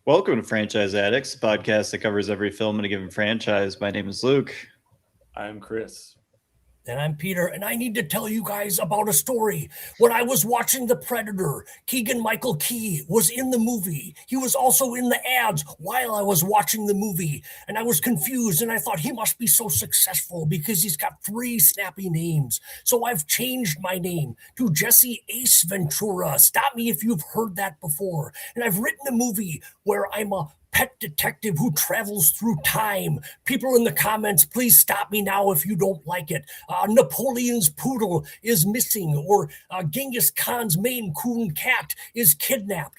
Welcome to Franchise Addicts, a podcast that covers every film in a given franchise. My name is Luke. I'm Chris. And I'm Peter, and I need to tell you guys about a story. When I was watching The Predator, Keegan-Michael Key was in the movie. He was also in the ads while I was watching the movie. And I was confused, and I thought he must be so successful because he's got 3 snappy names. So I've changed my name to Jesse Ace Ventura. Stop me if you've heard that before. And I've written a movie where I'm a pet detective who travels through time. People in the comments, please stop me now if you don't like it. Napoleon's poodle is missing, or Genghis Khan's Maine Coon cat is kidnapped.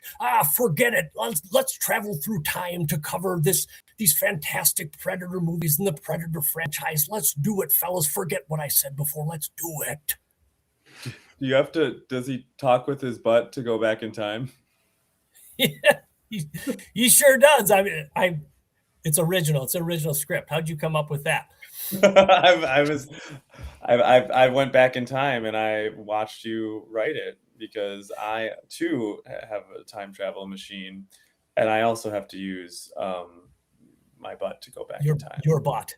Forget it. Let's travel through time to cover these fantastic Predator movies in the Predator franchise. Let's do it, fellas. Forget what I said before. Let's do it. Does he talk with his butt to go back in time? Yeah. He sure does. I mean, it's original. It's an original script. How'd you come up with that? I went back in time and I watched you write it because I too have a time travel machine, and I also have to use my butt to go back in time. Your butt.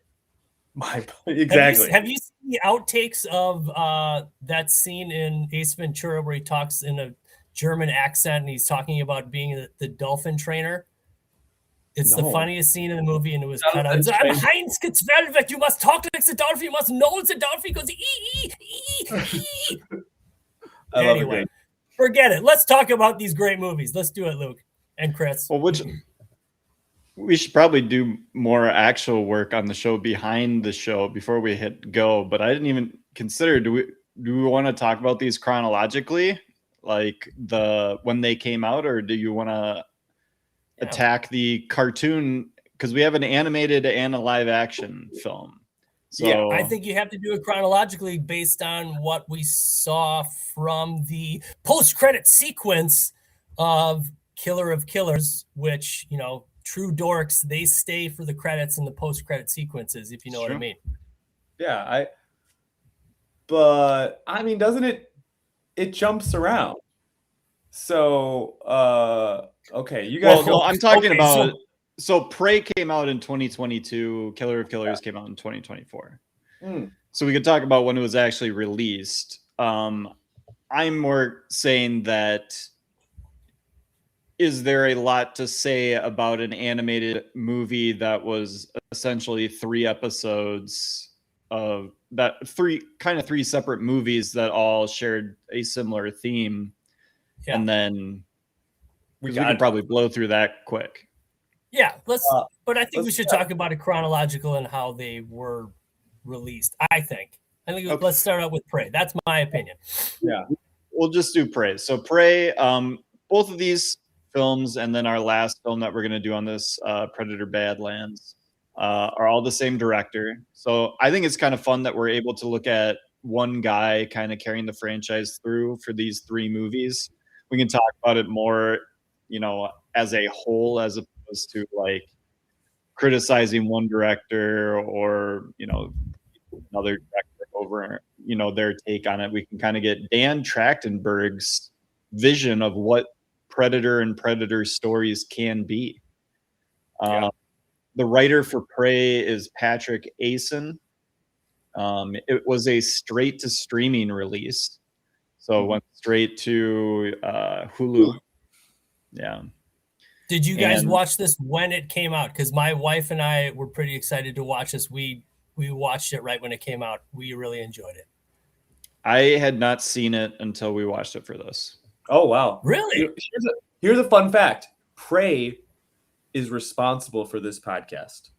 My butt. Exactly. Have you seen the outtakes of that scene in Ace Ventura where he talks in a German accent and he's talking about being the dolphin trainer? It's the funniest scene in the movie, and it was cut out. I'm Heinz Getzvelvet. You must talk like the dolphin. You must know it's a dolphin. He goes, ee. Anyway, forget it. Let's talk about these great movies. Let's do it, Luke and Chris. Well, we should probably do more actual work on the show behind the show before we hit go. But I didn't even consider. Do we want to talk about these chronologically, like when they came out, or do you want to attack the cartoon, because we have an animated and a live action film? So yeah, I think you have to do it chronologically based on what we saw from the post-credit sequence of Killer of Killers, which, true dorks, they stay for the credits and the post-credit sequences, if you know what I mean. Yeah, but I mean, doesn't it jumps around? So okay, you guys. Well, I'm talking about. So Prey came out in 2022. Killer of Killers came out in 2024. So we could talk about when it was actually released. I'm more saying that, is there a lot to say about an animated movie that was essentially 3 episodes of that, three separate movies that all shared a similar theme? Yeah. And then we can probably blow through that quick. Yeah, but I think we should talk about it chronological and how they were released. I think okay. Let's start out with Prey. That's my opinion. Yeah, we'll just do Prey. So Prey, both of these films, and then our last film that we're going to do on this, Predator Badlands, are all the same director. So I think it's kind of fun that we're able to look at one guy kind of carrying the franchise through for these 3 movies. We can talk about it more, as a whole, as opposed to like criticizing one director or, another director over, their take on it. We can kind of get Dan Trachtenberg's vision of what Predator and Predator stories can be. The writer for Prey is Patrick Asen. It was a straight to streaming release. So it went straight to Hulu. Yeah. Did you guys watch this when it came out? Because my wife and I were pretty excited to watch this. We watched it right when it came out. We really enjoyed it. I had not seen it until we watched it for this. Oh, wow. Really? Here's a fun fact. Prey is responsible for this podcast.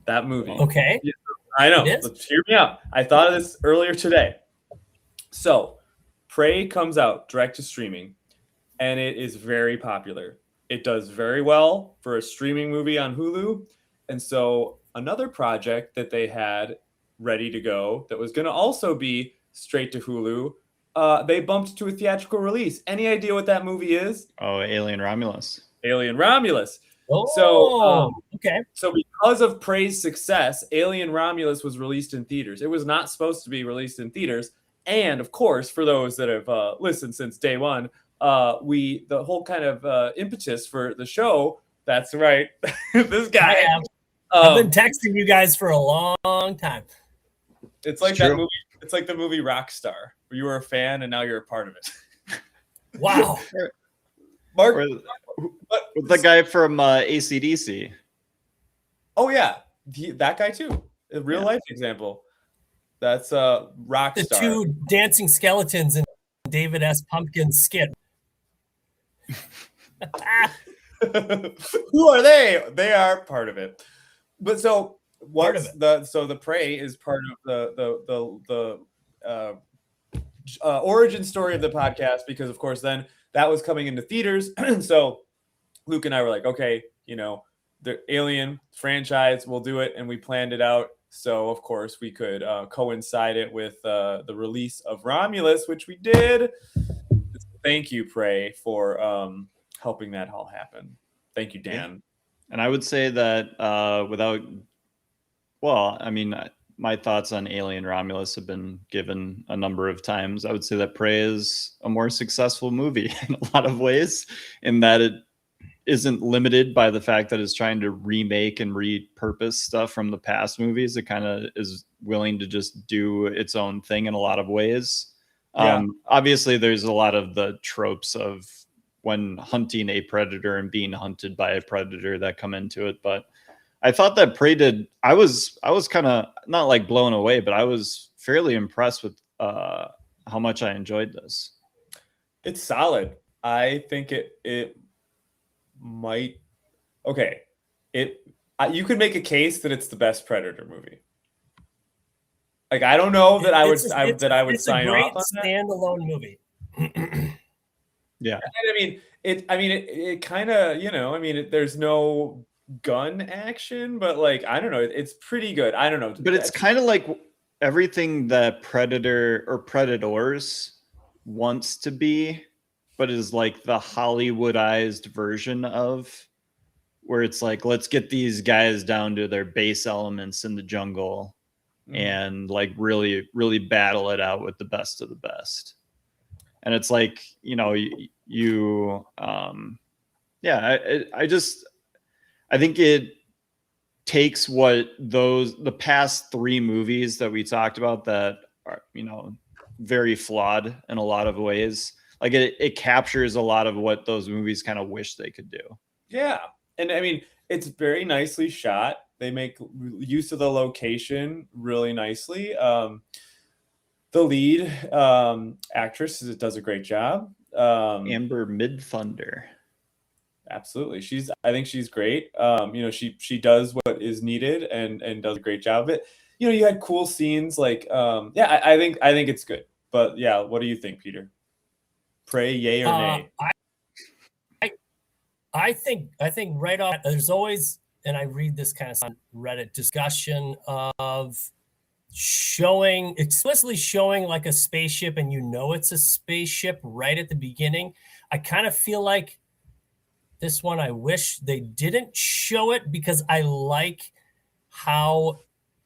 That movie. Okay. I know. Let's hear me out. I thought of this earlier today. So Prey comes out direct to streaming, and it is very popular. It does very well for a streaming movie on Hulu. And so another project that they had ready to go that was going to also be straight to Hulu, they bumped to a theatrical release. Any idea what that movie is? Oh, Alien Romulus. Alien Romulus. Oh, okay. So because of Prey's success, Alien Romulus was released in theaters. It was not supposed to be released in theaters. And of course, for those that have listened since day one, the whole kind of impetus for the show That's right. This guy. I've been texting you guys for a long time. It's like that movie. It's like the movie Rockstar, where you were a fan and now you're a part of it. Wow. Mark, with the guy from AC/DC. Oh yeah, that guy too. A real life example. That's Rockstar. The two dancing skeletons in David S. Pumpkin's skit. Who are they? They are part of it. But so what's the Prey is part of the origin story of the podcast, because of course then that was coming into theaters. So Luke and I were like, okay, the Alien franchise, we'll do it, and we planned it out. So of course we could coincide it with the release of Romulus, which we did. Thank you, Prey, for helping that all happen. Thank you, Dan. And I would say that my thoughts on Alien Romulus have been given a number of times. I would say that Prey is a more successful movie in a lot of ways, in that it isn't limited by the fact that it's trying to remake and repurpose stuff from the past movies. It kind of is willing to just do its own thing in a lot of ways. Obviously, there's a lot of the tropes of when hunting a predator and being hunted by a predator that come into it. But I thought that Prey did. I was kind of not like blown away, but I was fairly impressed with how much I enjoyed this. It's solid. I think it might. Okay, you could make a case that it's the best Predator movie. Like, I don't know that I would sign off on that. Standalone movie. Yeah, it kind of, there's no gun action, but like, I don't know, it's pretty good. I don't know, but it's kind of like everything that Predator or Predators wants to be, but is like the Hollywoodized version of, where it's like, let's get these guys down to their base elements in the jungle and like really, really battle it out with the best of the best. And it's like, I think it takes what the past three movies that we talked about that are, very flawed in a lot of ways. Like it captures a lot of what those movies kind of wish they could do. Yeah. And I mean, it's very nicely shot. They make use of the location really nicely. The lead actress does a great job. Amber Midthunder. Absolutely. I think she's great. She does what is needed and does a great job of it. You had cool scenes like, I think it's good. But yeah, what do you think, Peter? Prey, yay or nay? I think right off, there's always, and I read this kind of on Reddit, discussion of explicitly showing like a spaceship, and it's a spaceship right at the beginning. I kind of feel like this one, I wish they didn't show it, because I like how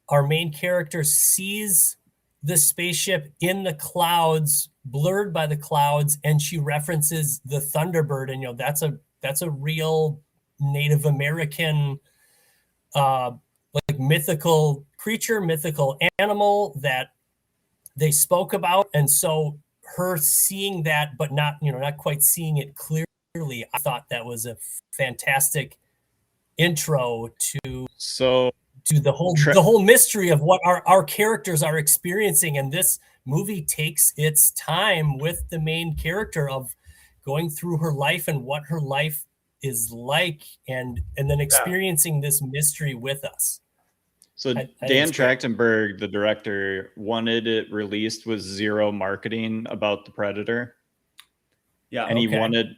our main character sees the spaceship in the clouds, blurred by the clouds, and she references the Thunderbird, and that's a real Native American like mythical creature, mythical animal that they spoke about. And so her seeing that, but not quite seeing it clearly, I thought that was a fantastic intro to the whole mystery of what our characters are experiencing. And this movie takes its time with the main character of going through her life and what her life is like, and then experiencing this mystery with us. So Dan Trachtenberg, the director, wanted it released with zero marketing about the Predator. Yeah. And he wanted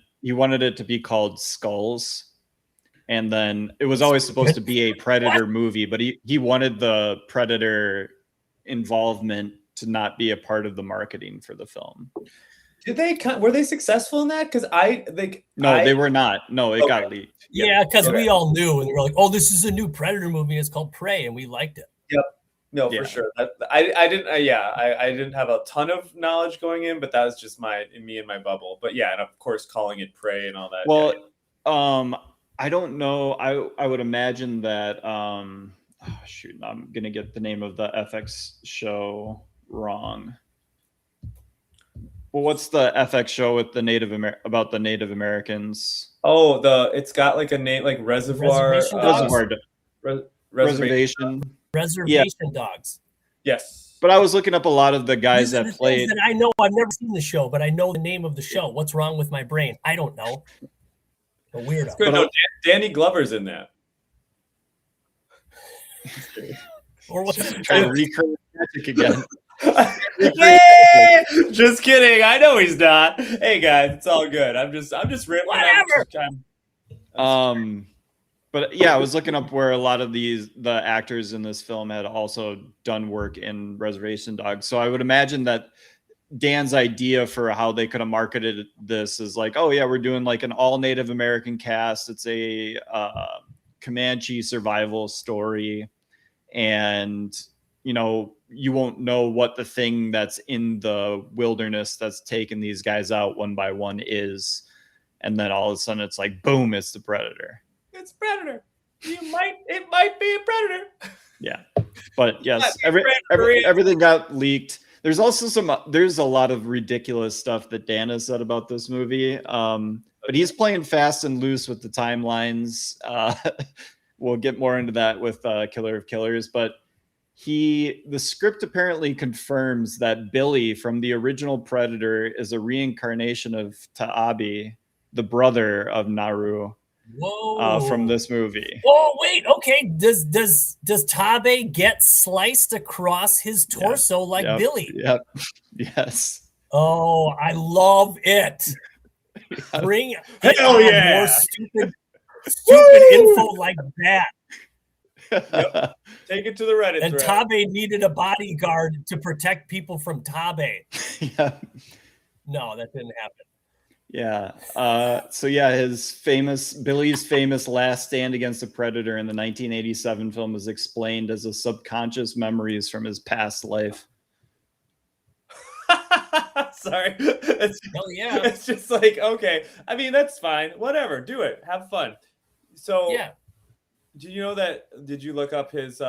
it to be called Skulls. And then it was always supposed to be a Predator movie, but he wanted the Predator involvement to not be a part of the marketing for the film. Were they successful in that? Because they were not. No, it got leaked. Yeah, because we all knew, and we were like, "Oh, this is a new Predator movie. It's called Prey," and we liked it. Yep. No, for sure. I didn't. I didn't have a ton of knowledge going in, but that was just me and my bubble. But yeah, and of course, calling it Prey and all that. Well, I don't know. I would imagine that. Shoot, I'm gonna get the name of the FX show wrong. Well, what's the FX show with the about the Native Americans? Oh, it's got like a name like Reservoir. Reservation Dogs? Reservation. Reservation Dogs. Yes. But I was looking up a lot of the guys These are that the played. things that I know. I've never seen the show, but I know the name of the show. What's wrong with my brain? I don't know. A weirdo. It's good. No, Danny Glover's in that. Or what? Trying to recreate magic again. Hey! Just kidding. I know he's not. Hey guys, it's all good. I'm just ripping. Whatever. But yeah, I was looking up where a lot of the actors in this film had also done work in Reservation Dogs. So I would imagine that Dan's idea for how they could have marketed this is like, oh yeah, we're doing like an all Native American cast. It's a Comanche survival story, and you won't know what the thing that's in the wilderness that's taking these guys out one by one is, and then all of a sudden it's like, boom, it's the Predator. It's Predator. It might be a Predator. Yeah, but yes, everything got leaked. There's also there's a lot of ridiculous stuff that Dan has said about this movie. But he's playing fast and loose with the timelines. We'll get more into that with Killer of Killers, but the script apparently confirms that Billy from the original Predator is a reincarnation of Taabe, the brother of Naru. Whoa! From this movie. Oh wait, okay. Does Taabe get sliced across his torso like Billy? Yep. Yes. Oh, I love it. Bring more stupid info like that. Yep. Take it to the Reddit. And Taabe needed a bodyguard to protect people from Taabe. Yeah. No, that didn't happen. Yeah. So yeah, Billy's famous last stand against the Predator in the 1987 film is explained as a subconscious memories from his past life. Sorry. Hell yeah. It's just like, okay. I mean, that's fine. Whatever. Do it. Have fun. So yeah. Do you know that? Did you look up his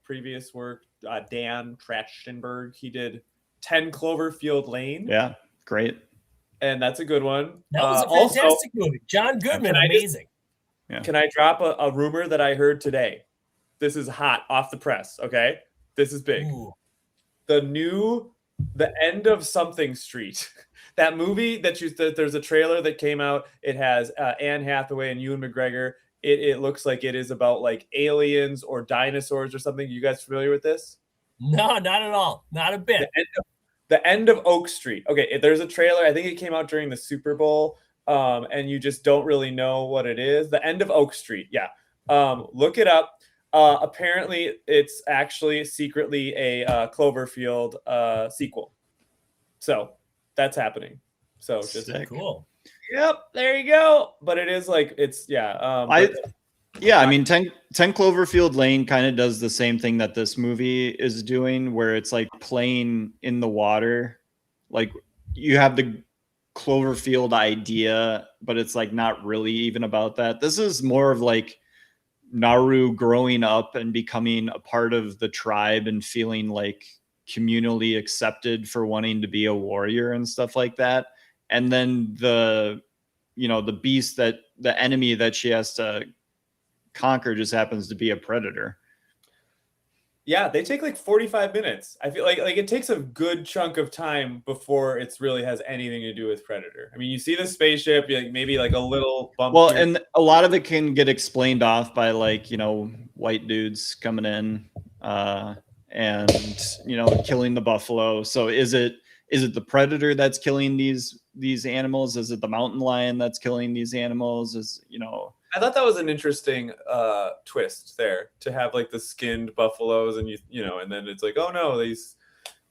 previous work? Dan Trachtenberg. He did 10 Cloverfield Lane. Yeah. Great. And that's a good one. That was a fantastic movie. John Goodman, amazing. Can I drop a rumor that I heard today? This is hot off the press, okay? This is big. Ooh. The end of Something Street. That movie there's a trailer that came out. It has Anne Hathaway and Ewan McGregor. It looks like it is about like aliens or dinosaurs or something. You guys familiar with this? No, not at all. Not a bit. The end of Oak Street. Okay, there's a trailer. I think it came out during the Super Bowl, and you just don't really know what it is. The end of Oak Street. Yeah. Look it up. Apparently, it's actually secretly a Cloverfield sequel. So that's happening. So just cool. Yep, there you go. But it is like I mean, 10 Cloverfield Lane kind of does the same thing that this movie is doing, where it's like playing in the water. Like you have the Cloverfield idea, but it's like not really even about that. This is more of like Naru growing up and becoming a part of the tribe and feeling like communally accepted for wanting to be a warrior and stuff like that. And then the beast, that the enemy that she has to conquer just happens to be a predator. Yeah, they take like 45 minutes. I feel like it takes a good chunk of time before it really has anything to do with Predator. I mean, you see the spaceship, maybe like a little bump. Well, and a lot of it can get explained off by like, white dudes coming in and, killing the buffalo. So is it the predator that's killing these animals? Is it the mountain lion that's killing these animals? I thought that was an interesting twist there, to have like the skinned buffaloes and and then it's like, oh no,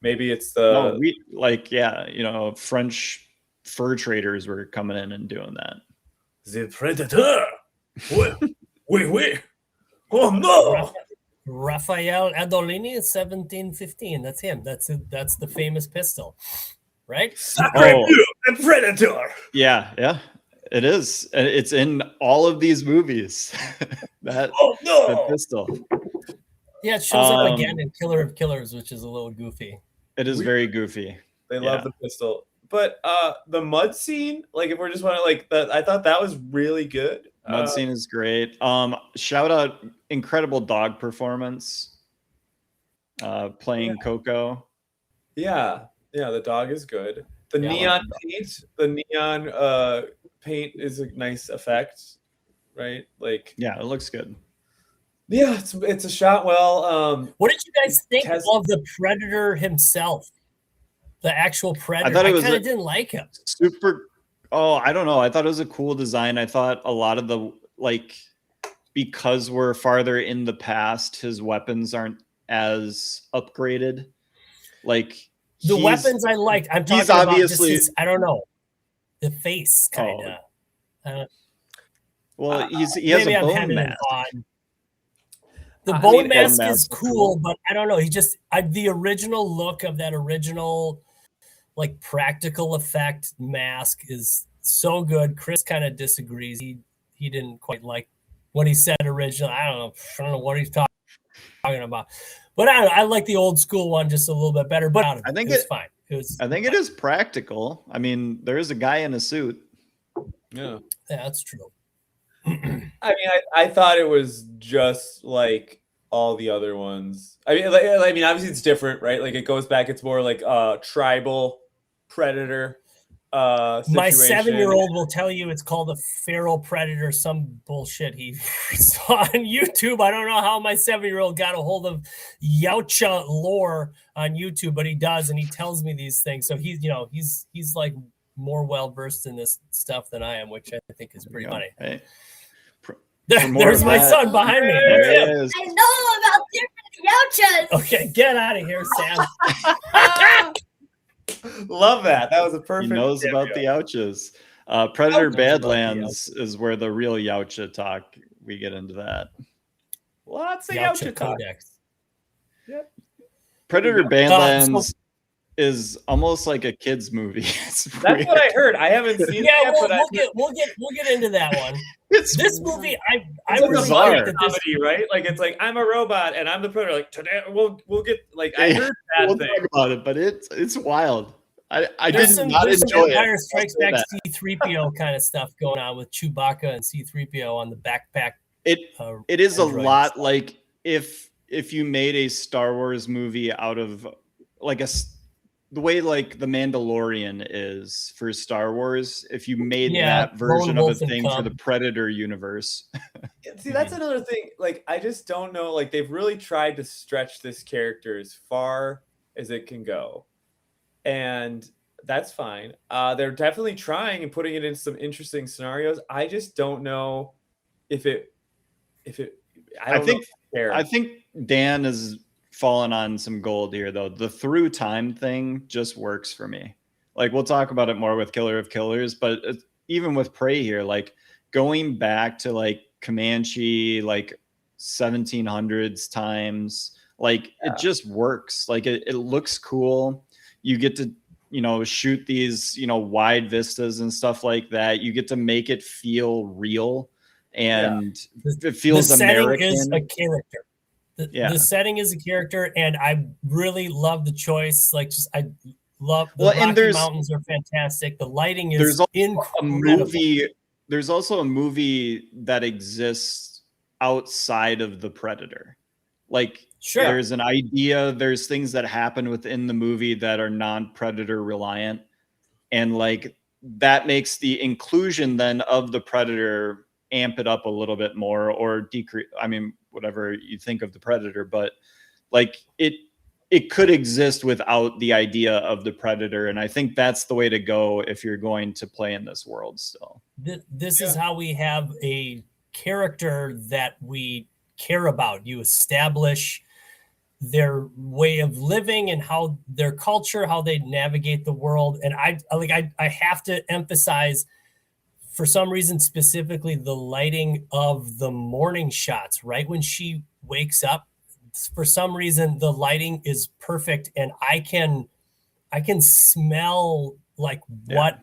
maybe it's the French fur traders were coming in and doing that. The predator. Wait. Oh no. Raphael Adolini, 1715. That's him. That's the famous pistol, right? The predator. Yeah. It is. And it's in all of these movies. that pistol. Yeah, it shows up again in Killer of Killers, which is a little goofy. It is very goofy. They love the pistol. But the mud scene, like if we're just want to like that, I thought that was really good. Mud scene is great. Shout out incredible dog performance. Playing Coco. Yeah, the dog is good. The neon paint is a nice effect, right? Like it looks good. Yeah, it's a shot well. What did you guys think of the Predator himself? The actual Predator. I kind of didn't like him. Super. Oh, I don't know. I thought it was a cool design. I thought a lot of the because we're farther in the past, his weapons aren't as upgraded. Like the weapons I liked. I'm talking about obviously just his, I don't know, the face kind of. Well, he has a bone mask. The bone mask is cool, but I don't know. He just the original look of that original like practical effect mask is so good. Chris kind of disagrees. He didn't quite like what he said originally. I don't know what he's talking about. But I like the old school one just a little bit better. But I think it's fine. I think it is practical. I mean, there is a guy in a suit. Yeah, that's true. I mean, I thought it was just like all the other ones. I mean, obviously it's different, right? Like it goes back. It's more like tribal predator. Situation. My 7-year-old will tell you it's called a feral predator. Some bullshit he saw on YouTube. I don't know how my 7-year-old got a hold of Yautja lore on YouTube, but he does, and he tells me these things. So he's like more well versed in this stuff than I am, which I think is pretty funny. Hey. There's my son behind me. There is. I know about different Yautjas. Okay, get out of here, Sam. Love that. That was a perfect. He knows about the Yautjas. Predator Badlands is where the real Yautja talk. We get into that. Lots of Yautja Codex. Yep. Predator Badlands is almost like a kids movie. That's what I heard. I haven't seen it yet, we'll get into that one. This movie, I really like comedy, right? Like it's like I'm a robot and I'm the predator. Like today, we'll get like I heard that we'll thing talk about it, but it's wild. I did not enjoy it. Empire Strikes Back C-3PO kind of stuff going on with Chewbacca and C-3PO on the backpack. It is a lot like if you made a Star Wars movie out of like the way like the Mandalorian is for Star Wars, if you made that version of a thing for the Predator universe. See, that's another thing. Like, I just don't know. Like, they've really tried to stretch this character as far as it can go. And that's fine. They're definitely trying and putting it in some interesting scenarios. I just don't know if it I think Dan is fallen on some gold here, though. The through time thing just works for me. Like, we'll talk about it more with Killer of Killers, but even with Prey here, like going back to like Comanche, like 1700s times, like it just works. Like it looks cool. You get to, shoot these, wide vistas and stuff like that. You get to make it feel real, and it feels American. Is a character. The setting is a character, and I really love the choice. Like, I love the Rocky Mountains are fantastic. The lighting is incredible. There's also a movie that exists outside of the Predator. Like, there's an idea, there's things that happen within the movie that are non-Predator reliant, and like that makes the inclusion then of the Predator amp it up a little bit more, or decrease. I mean, whatever you think of the Predator, but like it could exist without the idea of the Predator, and I think that's the way to go if you're going to play in this world still. This is how we have a character that we care about. You establish their way of living and how their culture, how they navigate the world, and I have to emphasize, for some reason, specifically the lighting of the morning shots, right when she wakes up. For some reason, the lighting is perfect, and I can smell like what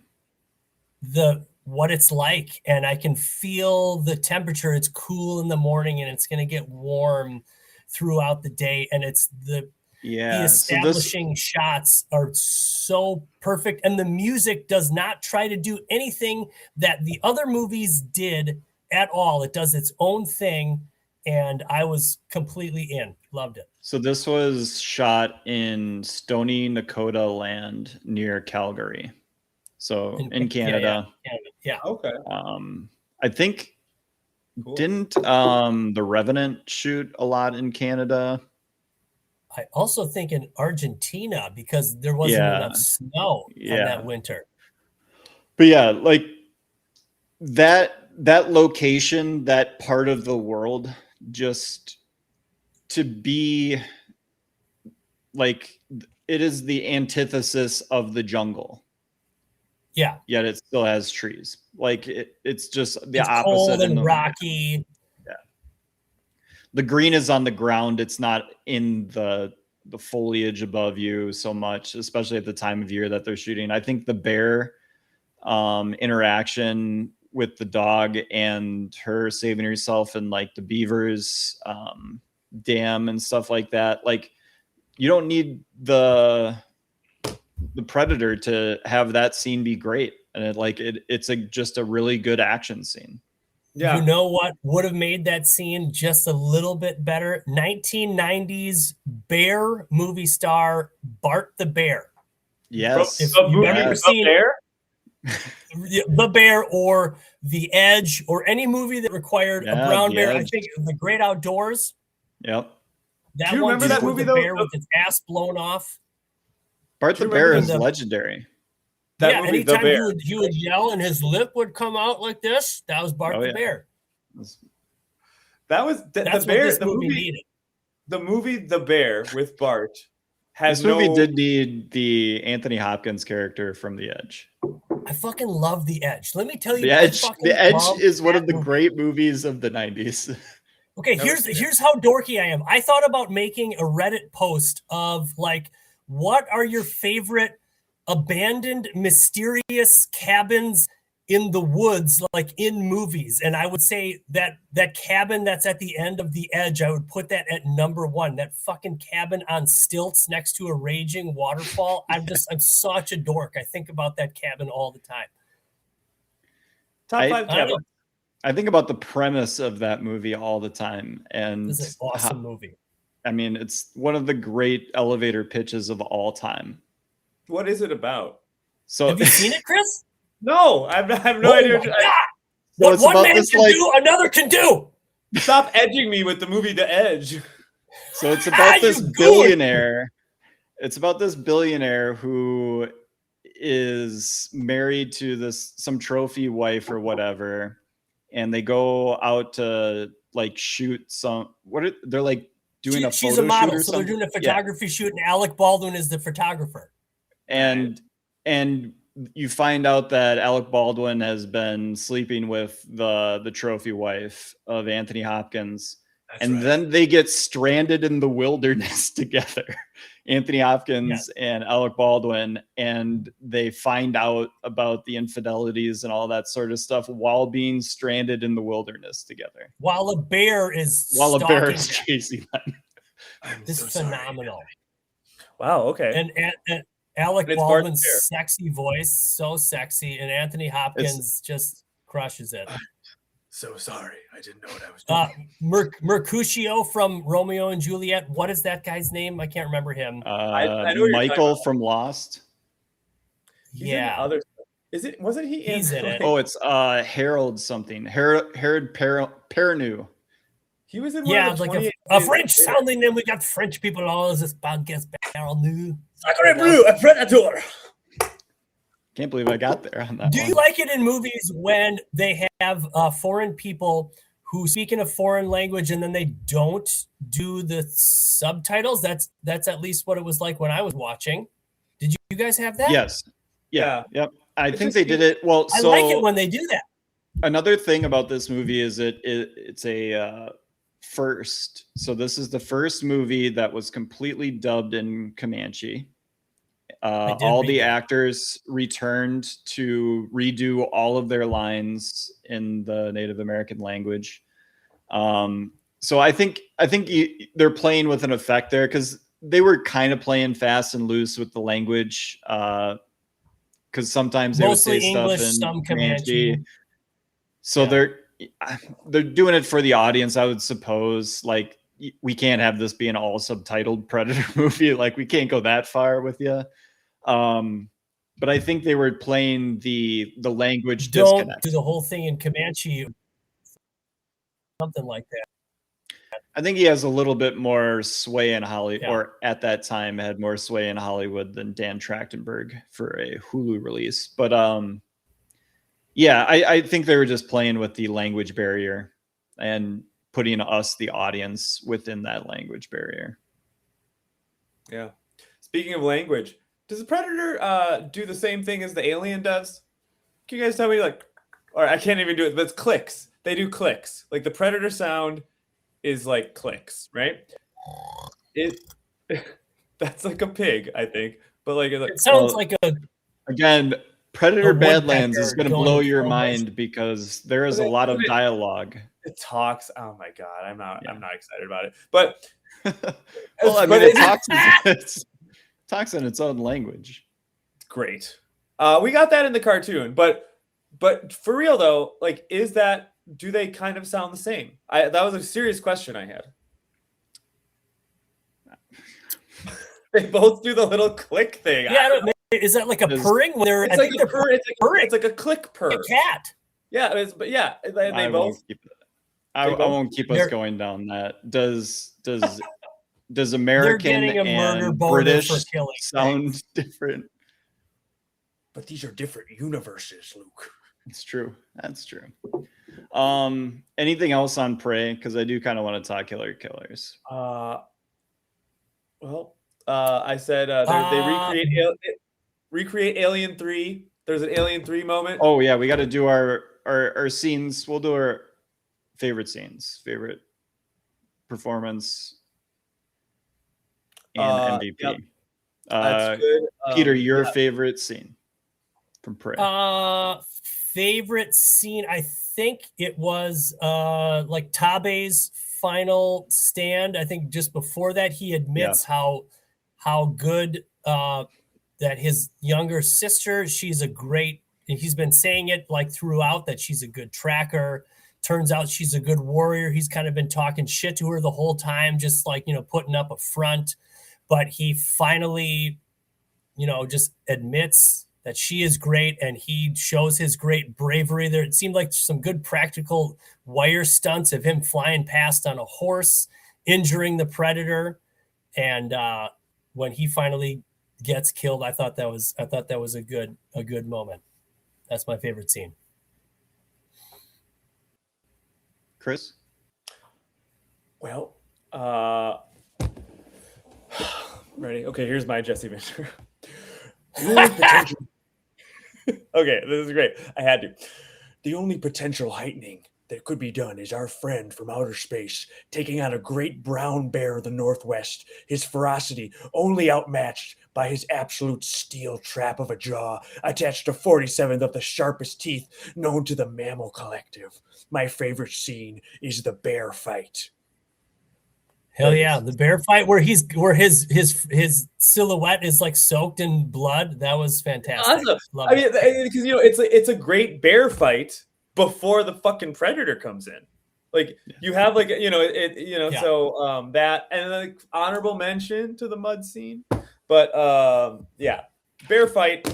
the what it's like, and I can feel the temperature. It's cool in the morning and it's going to get warm throughout the day, and it's the establishing shots are so perfect, and the music does not try to do anything that the other movies did at all. It does its own thing, and I was completely in. Loved it. So this was shot in Stony Nakota Land near Calgary. So in Canada. Yeah. Okay. I think didn't The Revenant shoot a lot in Canada? I also think in Argentina, because there wasn't enough snow on that winter. But yeah, like that location, that part of the world, just to be like, it is the antithesis of the jungle. Yeah. Yet it still has trees. Like it's just the it's opposite. Cold and rocky. Yeah. The green is on the ground. It's not in the foliage above you so much, especially at the time of year that they're shooting. I think the bear interaction with the dog and her saving herself in like the beavers dam and stuff like that. Like, you don't need the predator to have that scene be great, and it's just a really good action scene. Yeah. You know what would have made that scene just a little bit better? 1990s bear movie star Bart the Bear. Yes. If you've ever seen The Bear or The Edge or any movie that required a brown bear, I think The Great Outdoors. Yep. That Do you remember that movie though? Bear with its ass blown off. Bart the Bear is legendary. That movie, anytime he would yell and his lip would come out like this, that was Bart the Bear. That was that's the Bear. What this movie needed. The movie The Bear with Bart this movie did need the Anthony Hopkins character from The Edge. I fucking love The Edge. Let me tell you, The Edge is one of the great movies of the 90s. Okay, here's how dorky I am. I thought about making a Reddit post of like, what are your favorite abandoned, mysterious cabins in the woods, like in movies? And I would say that cabin that's at the end of The Edge, I would put that at number 1. That fucking cabin on stilts next to a raging waterfall. I'm such a dork. I think about that cabin all the time. Top 5 cabin. I think about the premise of that movie all the time. And this is an awesome movie. I mean, it's one of the great elevator pitches of all time. What is it about? So have you seen it, Chris? No, I have no idea. What one man can do, another can do. Stop edging me with the movie The Edge. So it's about this billionaire. It's about this billionaire who is married to some trophy wife or whatever, and they go out to like shoot they're like doing she's a model, so they're doing a photography shoot, and Alec Baldwin is the photographer. And you find out that Alec Baldwin has been sleeping with the trophy wife of Anthony Hopkins. Then they get stranded in the wilderness together, Anthony Hopkins and Alec Baldwin, and they find out about the infidelities and all that sort of stuff while being stranded in the wilderness together. While a bear is chasing them. This is phenomenal. Wow, okay. And Alec Baldwin's sexy voice, so sexy, and Anthony Hopkins just crushes it. So sorry, I didn't know what I was doing. Mercutio from Romeo and Juliet. What is that guy's name? I can't remember him. I know Michael from Lost. Is it? Wasn't he? He's in it. Oh, it's Harold something. Harold Perrineau. He was in like a French sounding name. We got French people all as this podcast. Perrineau. Sacre bleu, a predator. Can't believe I got there on that. Do you like it in movies when they have foreign people who speak in a foreign language and then they don't do the subtitles? That's at least what it was like when I was watching. Did you guys have that? Yes. Yeah. Yep. I think they did it well. I like it when they do that. Another thing about this movie is it's a first. So this is the first movie that was completely dubbed in Comanche. All the actors returned to redo all of their lines in the Native American language. So I think they're playing with an effect there, because they were kind of playing fast and loose with the language. Because sometimes they Mostly would say English, stuff in some Comanche. So they're doing it for the audience, I would suppose. Like, we can't have this be an all subtitled Predator movie. Like, we can't go that far with you. But I think they were playing the language disconnect. Don't do the whole thing in Comanche, something like that. I think he has a little bit more sway in Hollywood, or at that time had more sway in Hollywood than Dan Trachtenberg for a Hulu release. But yeah, I think they were just playing with the language barrier and putting us, the audience, within that language barrier. Yeah. Speaking of language, does the Predator do the same thing as the Alien does? Can you guys tell me, like, or I can't even do it, but it's clicks. They do clicks. Like, the Predator sound is like clicks, right? That's like a pig, I think. But like, it sounds like a again, Predator Badlands is going to blow your mind, because there is a lot of dialogue. It talks. Oh my god, I'm not excited about it. But well, I mean, it talks in its own language. Great. We got that in the cartoon, but for real though, like, do they kind of sound the same? That was a serious question I had. They both do the little click thing. Yeah, is that like a purring? It's like a purr. It's like a click purr. A cat. Yeah, they both. I won't keep us going down that. Does American and British sound different? But these are different universes, Luke. It's true. That's true. Anything else on Prey? Because I do kind of want to talk killers. I said they recreate Alien 3. There's an Alien 3 moment. Oh yeah, we got to do our scenes. We'll do our favorite scenes, favorite performance, and MVP. Yep. That's good. Peter, your favorite scene from Prey? Favorite scene, I think it was like Tabe's final stand. I think just before that, he admits how good that his younger sister, he's been saying it like throughout, that she's a good tracker. Turns out she's a good warrior. He's kind of been talking shit to her the whole time, just like, putting up a front. But he finally, just admits that she is great, and he shows his great bravery there. It seemed like some good practical wire stunts of him flying past on a horse, injuring the Predator. And when he finally gets killed, I thought that was a good moment. That's my favorite scene. Chris? Well, ready? Okay, here's my Jesse Ventura. Okay, this is great. I had to. The only potential heightening that could be done is our friend from outer space taking on a great brown bear of the Northwest, his ferocity only outmatched by his absolute steel trap of a jaw attached to 47th of the sharpest teeth known to the mammal collective. My favorite scene is the bear fight. Hell yeah, the bear fight where his silhouette is like soaked in blood. That was fantastic. Awesome. I mean, because it's a great bear fight before the fucking Predator comes in. Like, you have like so that, and then honorable mention to the mud scene. But bear fight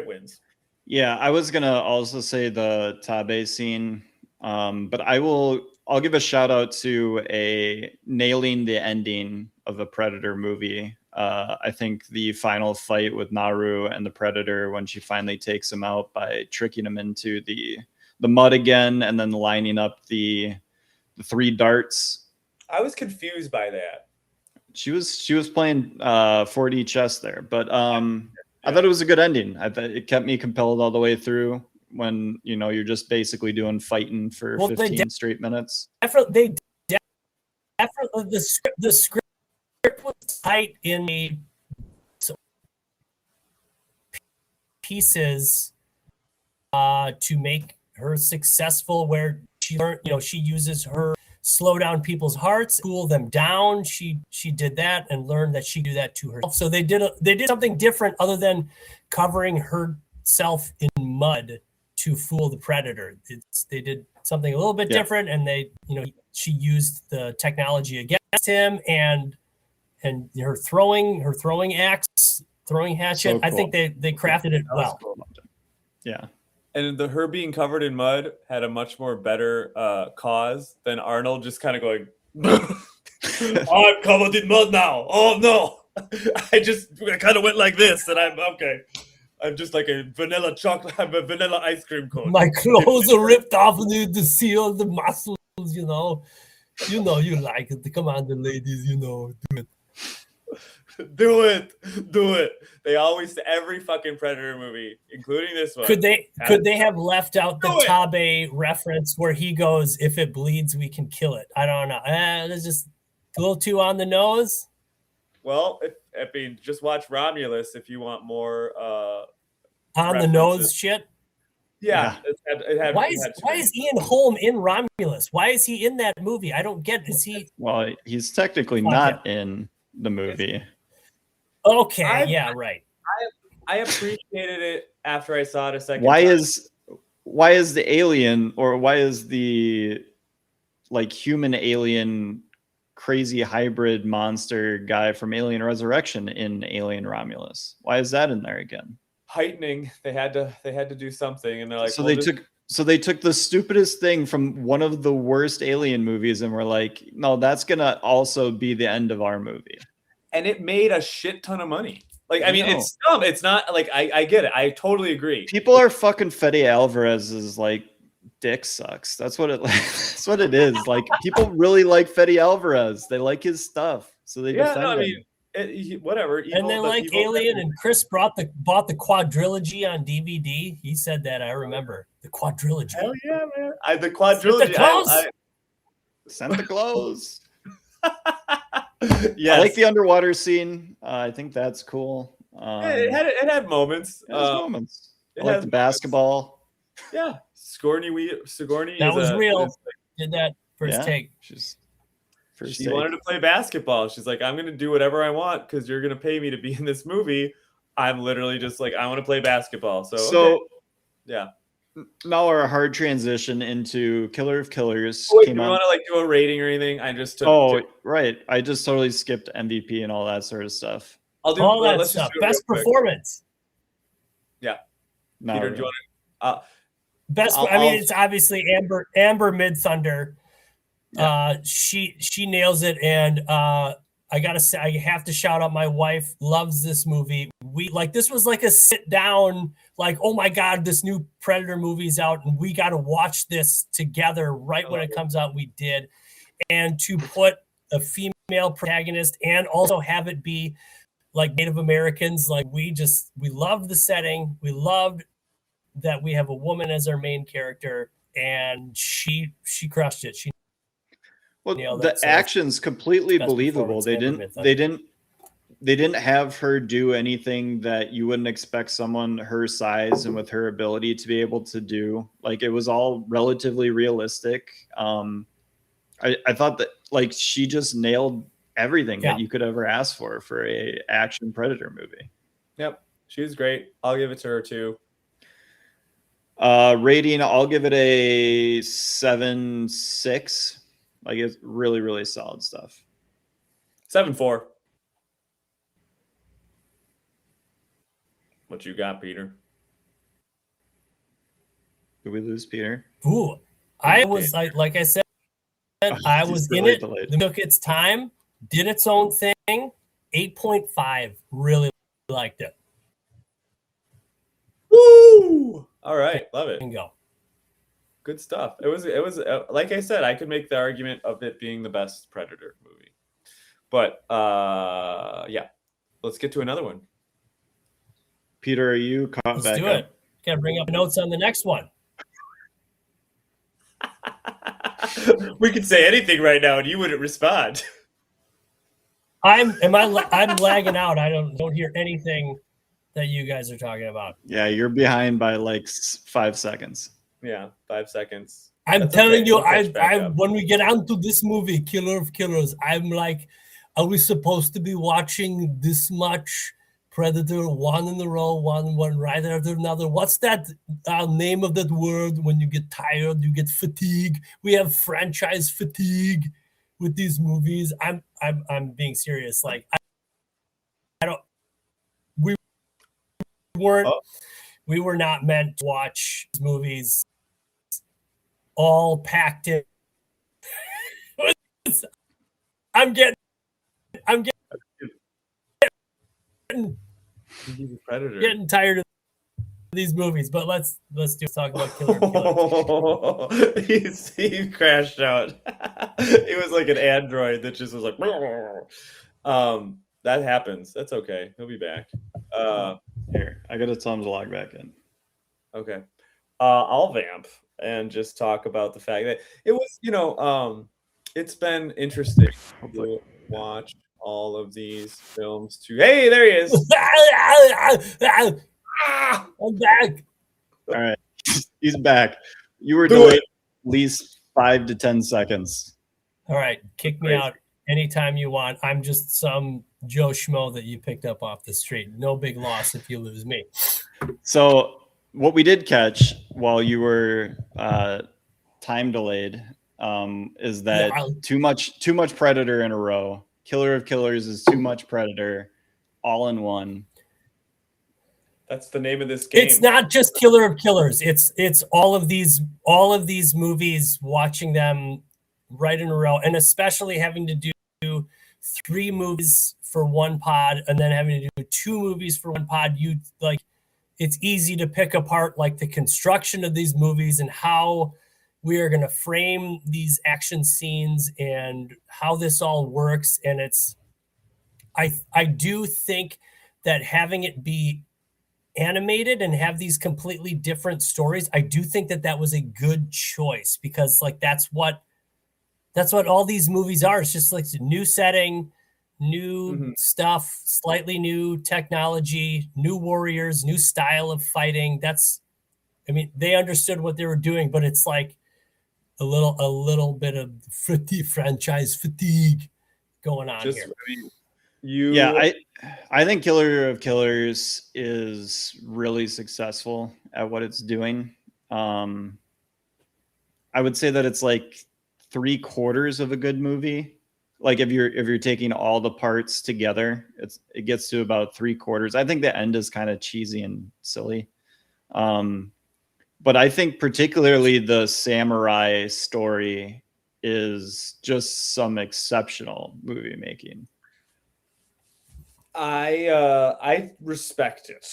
wins. Yeah, I was gonna also say the Tabe scene, but I'll give a shout out to nailing the ending of a Predator movie. I think the final fight with Naru and the Predator, when she finally takes him out by tricking him into the mud again, and then lining up the 3 darts. I was confused by that. She was playing 4D chess there, but I thought it was a good ending. I thought it kept me compelled all the way through, when you're just basically doing fighting for 15 straight minutes. Definitely, the script was tight in the. pieces to make her successful, where she learned, she uses her slow down people's hearts, cool them down. She did that and learned that she do that to herself. So they did something different other than covering herself in mud to fool the predator. They did something a little bit different, and she used the technology against him and her throwing axe, throwing hatchet. So cool. I think they crafted it well. Cool. Yeah. And her being covered in mud had a much more better cause than Arnold just kind of going, I'm covered in mud now. Oh, no. I kind of went like this, and I'm okay. I'm just like a vanilla chocolate. I'm a vanilla ice cream cone. My clothes are ripped off to see all the muscles, you like it. Come on, the ladies, do it. Do it. They always, every fucking Predator movie, including this one. Could they have left out the Tabe reference where he goes, "If it bleeds, we can kill it"? I don't know. It's just a little too on the nose. Well, just watch Romulus if you want more on the nose shit. Yeah. Why is Ian Holm in Romulus? Why is he in that movie? I don't get. Is he? Well, he's technically not in the movie. Okay, right. I appreciated it after I saw it a second time. Why is the alien, or why is the human alien crazy hybrid monster guy from Alien Resurrection in Alien Romulus? Why is that in there again? Heightening. They had to do something, and they're like, so they took the stupidest thing from one of the worst Alien movies and were like, no, that's gonna also be the end of our movie. And it made a shit ton of money. It's dumb. It's not I get it. I totally agree. People are fucking Fede Alvarez's dick sucks. That's what it that's what it is. People really like Fede Alvarez. They like his stuff. So they defend him. Whatever. And they like Alien, and Chris bought the quadrilogy on DVD. He said that, I remember. The quadrilogy. Hell yeah, man. The quadrilogy. Santa Claus. Yes. I like the underwater scene. I think that's cool. It had moments. It has moments. I like the basketball. Yeah. Sigourney. That was real. Did that first take. She wanted to play basketball. She's like, I'm going to do whatever I want because you're going to pay me to be in this movie. I'm literally just like, I want to play basketball. So okay. Yeah. Now our hard transition into Killer of Killers. Wait, do you want to do a rating or anything? I just took. Right. I just totally skipped MVP and all that sort of stuff. I'll do all that stuff. Best performance. Yeah. Peter, do you want to? Best. It's obviously Amber Mid-Thunder. Yeah. She nails it, and I gotta say, I have to shout out my wife. Loves this movie. This was like a sit down. Oh my God, this new Predator movie's out, and we got to watch this together right when it comes out. We did, and to put a female protagonist and also have it be Native Americans, we loved the setting. We loved that we have a woman as our main character, and she crushed it. The action's completely believable. They didn't have her do anything that you wouldn't expect someone her size and with her ability to be able to do. It was all relatively realistic. I thought that she just nailed everything that you could ever ask for a action Predator movie. Yep. She was great. I'll give it to her too. Rating, I'll give it a 7.6. It's really, really solid stuff. 7.4. What you got, Peter? Did we lose Peter? Ooh, I was like I said, I was in it. It took its time, did its own thing. 8.5. Really liked it. Woo! All right, love it. Go. Good stuff. It was like I said, I could make the argument of it being the best Predator movie. But yeah, let's get to another one. Peter, are you caught Let's back do up? It. Got to bring up notes on the next one. We could say anything right now, and you wouldn't respond. I'm lagging out. I don't hear anything that you guys are talking about. Yeah, you're behind by like 5 seconds. Yeah, 5 seconds. I'm That's telling okay. you, We'll catch back I up. when we get onto this movie, Killer of Killers, I'm like, are we supposed to be watching this much Predator one in a row, one right after another? What's that name of that word when you get tired, you get fatigue? We have franchise fatigue with these movies. I'm being serious. Like I don't. We weren't. Oh. We were not meant to watch movies all packed in. I'm getting He's a predator. getting tired of these movies, but let's talk about Killer of Killers. He crashed out. He was like an android that just was like, that happens. That's okay. He'll be back. Here, I gotta tell him to log back in. Okay. I'll vamp and just talk about the fact that it was, it's been interesting to watch all of these films too. Hey, there he is. I'm back. All right, he's back. You were delayed at least 5 to 10 seconds. All right, kick me out anytime you want. I'm just some Joe Schmo that you picked up off the street. No big loss if you lose me. So what we did catch while you were time delayed is that too much Predator in a row. Killer of Killers is too much Predator all in one. That's the name of this game. It's not just Killer of Killers. It's all of these movies, watching them right in a row, and especially having to do 3 movies for one pod and then having to do 2 movies for one pod. You like, it's easy to pick apart like the construction of these movies and how we are going to frame these action scenes and how this all works. And I do think that having it be animated and have these completely different stories, I do think that was a good choice, because like that's what all these movies are. It's just like a new setting, new stuff, slightly new technology, new warriors, new style of fighting. They understood what they were doing, but it's like a little bit of franchise fatigue going on here. I think Killer of Killers is really successful at what it's doing. I would say that it's like 3/4 of a good movie. Like if you're taking all the parts together, it gets to about 3/4. I think the end is kind of cheesy and silly. But I think particularly the samurai story is just some exceptional movie making. I respect it.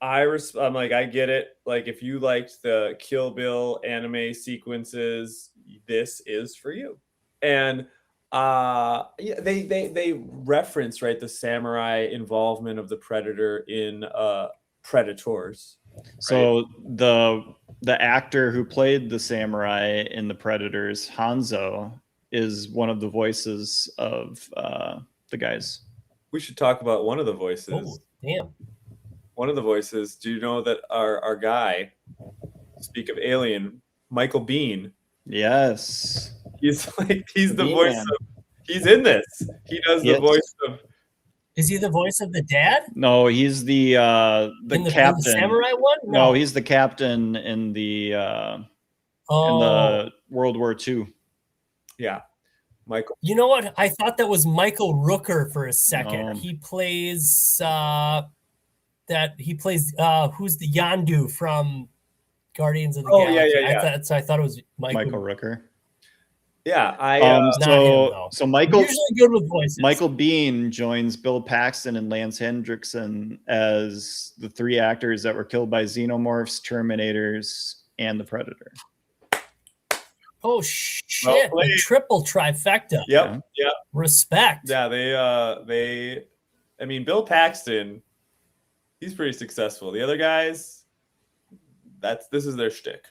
I'm like, I get it. Like, if you liked the Kill Bill anime sequences, this is for you. And they reference, right, the samurai involvement of the Predator in Predators. Right? So the actor who played the samurai in the Predators, Hanzo, is one of the voices of the guys. We should talk about one of the voices. Oh, damn. One of the voices. Do you know that our guy, speak of Alien, Michael Biehn? Yes. He's the voice of, he's in this. He does the voice of. Is he the voice of the dad? No, he's the captain. The samurai one? No, he's the captain in the in the World War II. Yeah. Michael. You know what? I thought that was Michael Rooker for a second. He plays who's the Yondu from Guardians of the Galaxy. Yeah. I thought it was Michael Rooker. Yeah, so Michael, usually good with voices. Michael Biehn joins Bill Paxton and Lance Hendrickson as the 3 actors that were killed by xenomorphs, Terminators, and the Predator. Oh shit! A triple trifecta. Yep. Respect. Yeah, they. I mean, Bill Paxton, he's pretty successful. The other guys, this is their shtick.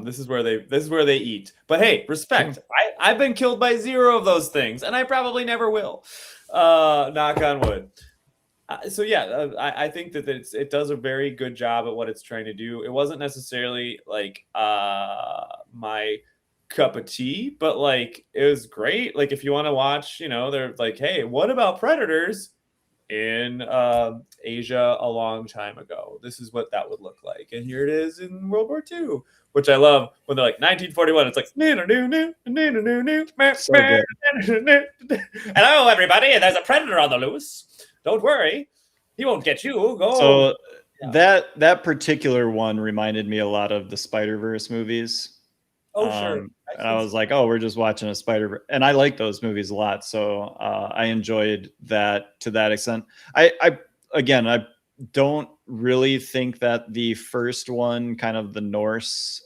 This is where they eat. But hey, respect. I've been killed by 0 of those things, and I probably never will. Knock on wood. So yeah, I think that it does a very good job at what it's trying to do. It wasn't necessarily like my cup of tea, but like it was great. Like if you want to watch, they're like, hey, what about predators in Asia a long time ago? This is what that would look like, and here it is in World War II, which I love when they're like 1941. It's like So good. hello everybody, there's a predator on the loose. Don't worry, he won't get you. Go. So that particular one reminded me a lot of the Spider-Verse movies. Oh, sure. And I was like, oh, we're just watching a Spider-Verse. And I like those movies a lot. So I enjoyed that to that extent. I don't really think that the first one, kind of the Norse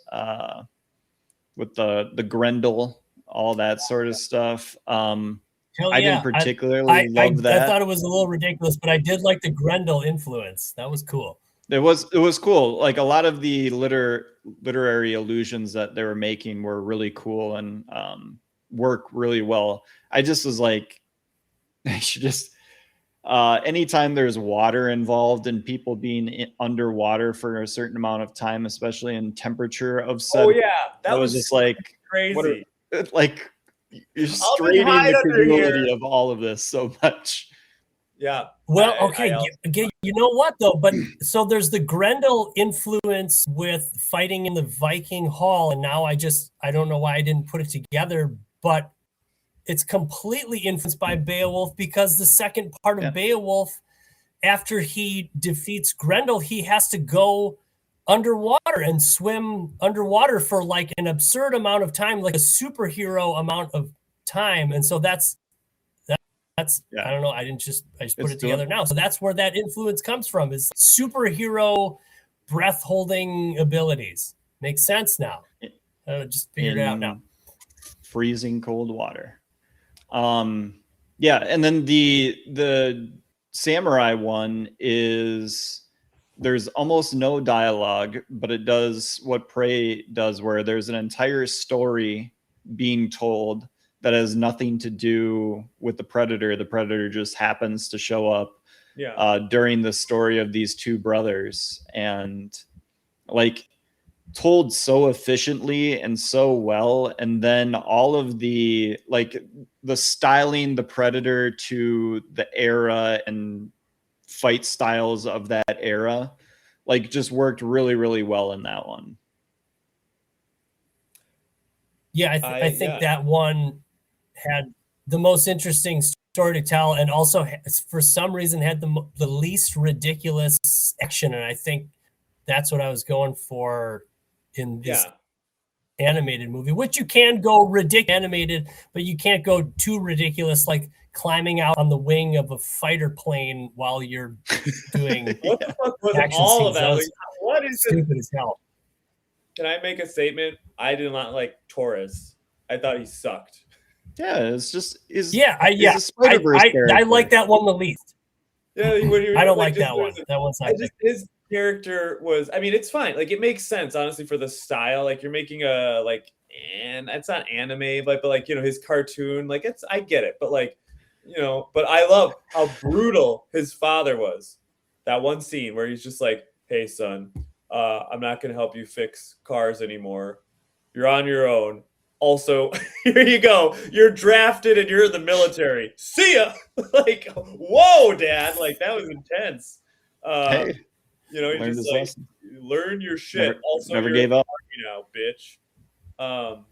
with the Grendel, all that sort of stuff. I didn't particularly love that. I thought it was a little ridiculous, but I did like the Grendel influence. That was cool. It was cool. Like a lot of the literary allusions that they were making were really cool and work really well. I just was like, I should just anytime there's water involved and people being underwater for a certain amount of time, especially in temperature of set. Oh yeah, that was just like crazy. Like you're straining the credulity of all of this so much. Yeah. Well, okay. You know what though? But so there's the Grendel influence with fighting in the Viking Hall, and now I don't know why I didn't put it together, but it's completely influenced by Beowulf, because the second part of Beowulf, after he defeats Grendel, he has to go underwater and swim underwater for like an absurd amount of time, like a superhero amount of time. And so that's I don't know. I just put it together now. So that's where that influence comes from, is superhero breath holding abilities. Makes sense now. Just figured it out now. Freezing cold water. And then the samurai one is, there's almost no dialogue, but it does what Prey does, where there's an entire story being told that has nothing to do with the predator. The predator just happens to show up during the story of these two brothers, and like told so efficiently and so well. And then all of the styling the predator to the era and fight styles of that era, like just worked really, really well in that one. Yeah, I think that one had the most interesting story to tell, and also for some reason had the least ridiculous action. And I think that's what I was going for in this animated movie, which you can go ridiculous animated, but you can't go too ridiculous, like climbing out on the wing of a fighter plane while you're doing what the fuck was all of that? Like, what is stupid as hell? Can I make a statement? I did not like Taurus. I thought he sucked. Yeah, it's just I like that one the least. Yeah, I don't like that one. That one's not his character was, I mean, it's fine. Like it makes sense, honestly, for the style. Like you're making a and it's not anime, but like, his cartoon, like I get it, but like, but I love how brutal his father was. That one scene where he's just like, hey son, I'm not gonna help you fix cars anymore. You're on your own. Also, here you go. You're drafted and you're in the military. See ya. Like, whoa, Dad. Like that was intense. Hey, you just like learn your shit. Never gave up. Bitch.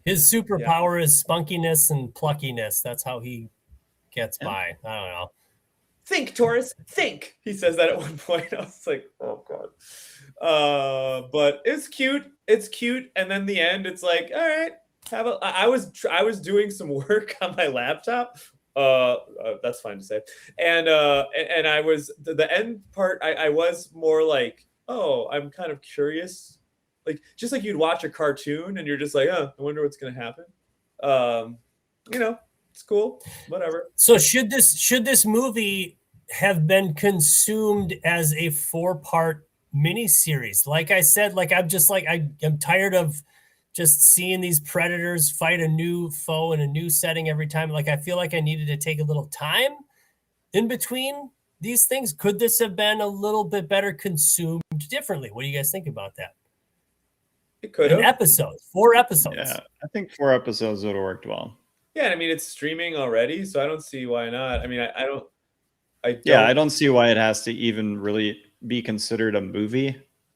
His superpower is spunkiness and pluckiness. That's how he gets by. I don't know. Think, Taurus. Think. He says that at one point. I was like, oh god. But it's cute. It's cute. And then the end, it's like, all right. I was doing some work on my laptop. That's fine to say. And I was the end part. I was more like, oh, I'm kind of curious, like just like you'd watch a cartoon and you're just like, oh, I wonder what's gonna happen. It's cool, whatever. So should this movie have been consumed as a 4-part miniseries? Like I said, like I'm just like I'm tired of just seeing these predators fight a new foe in a new setting every time. Like I feel like I needed to take a little time in between these things, could this have been a little bit better consumed differently? What do you guys think about that? It could have. Episodes, 4 episodes. Yeah, I think 4 episodes would have worked well. Yeah, I mean, it's streaming already, so I don't see why not. I mean, I don't. Yeah, I don't see why it has to even really be considered a movie.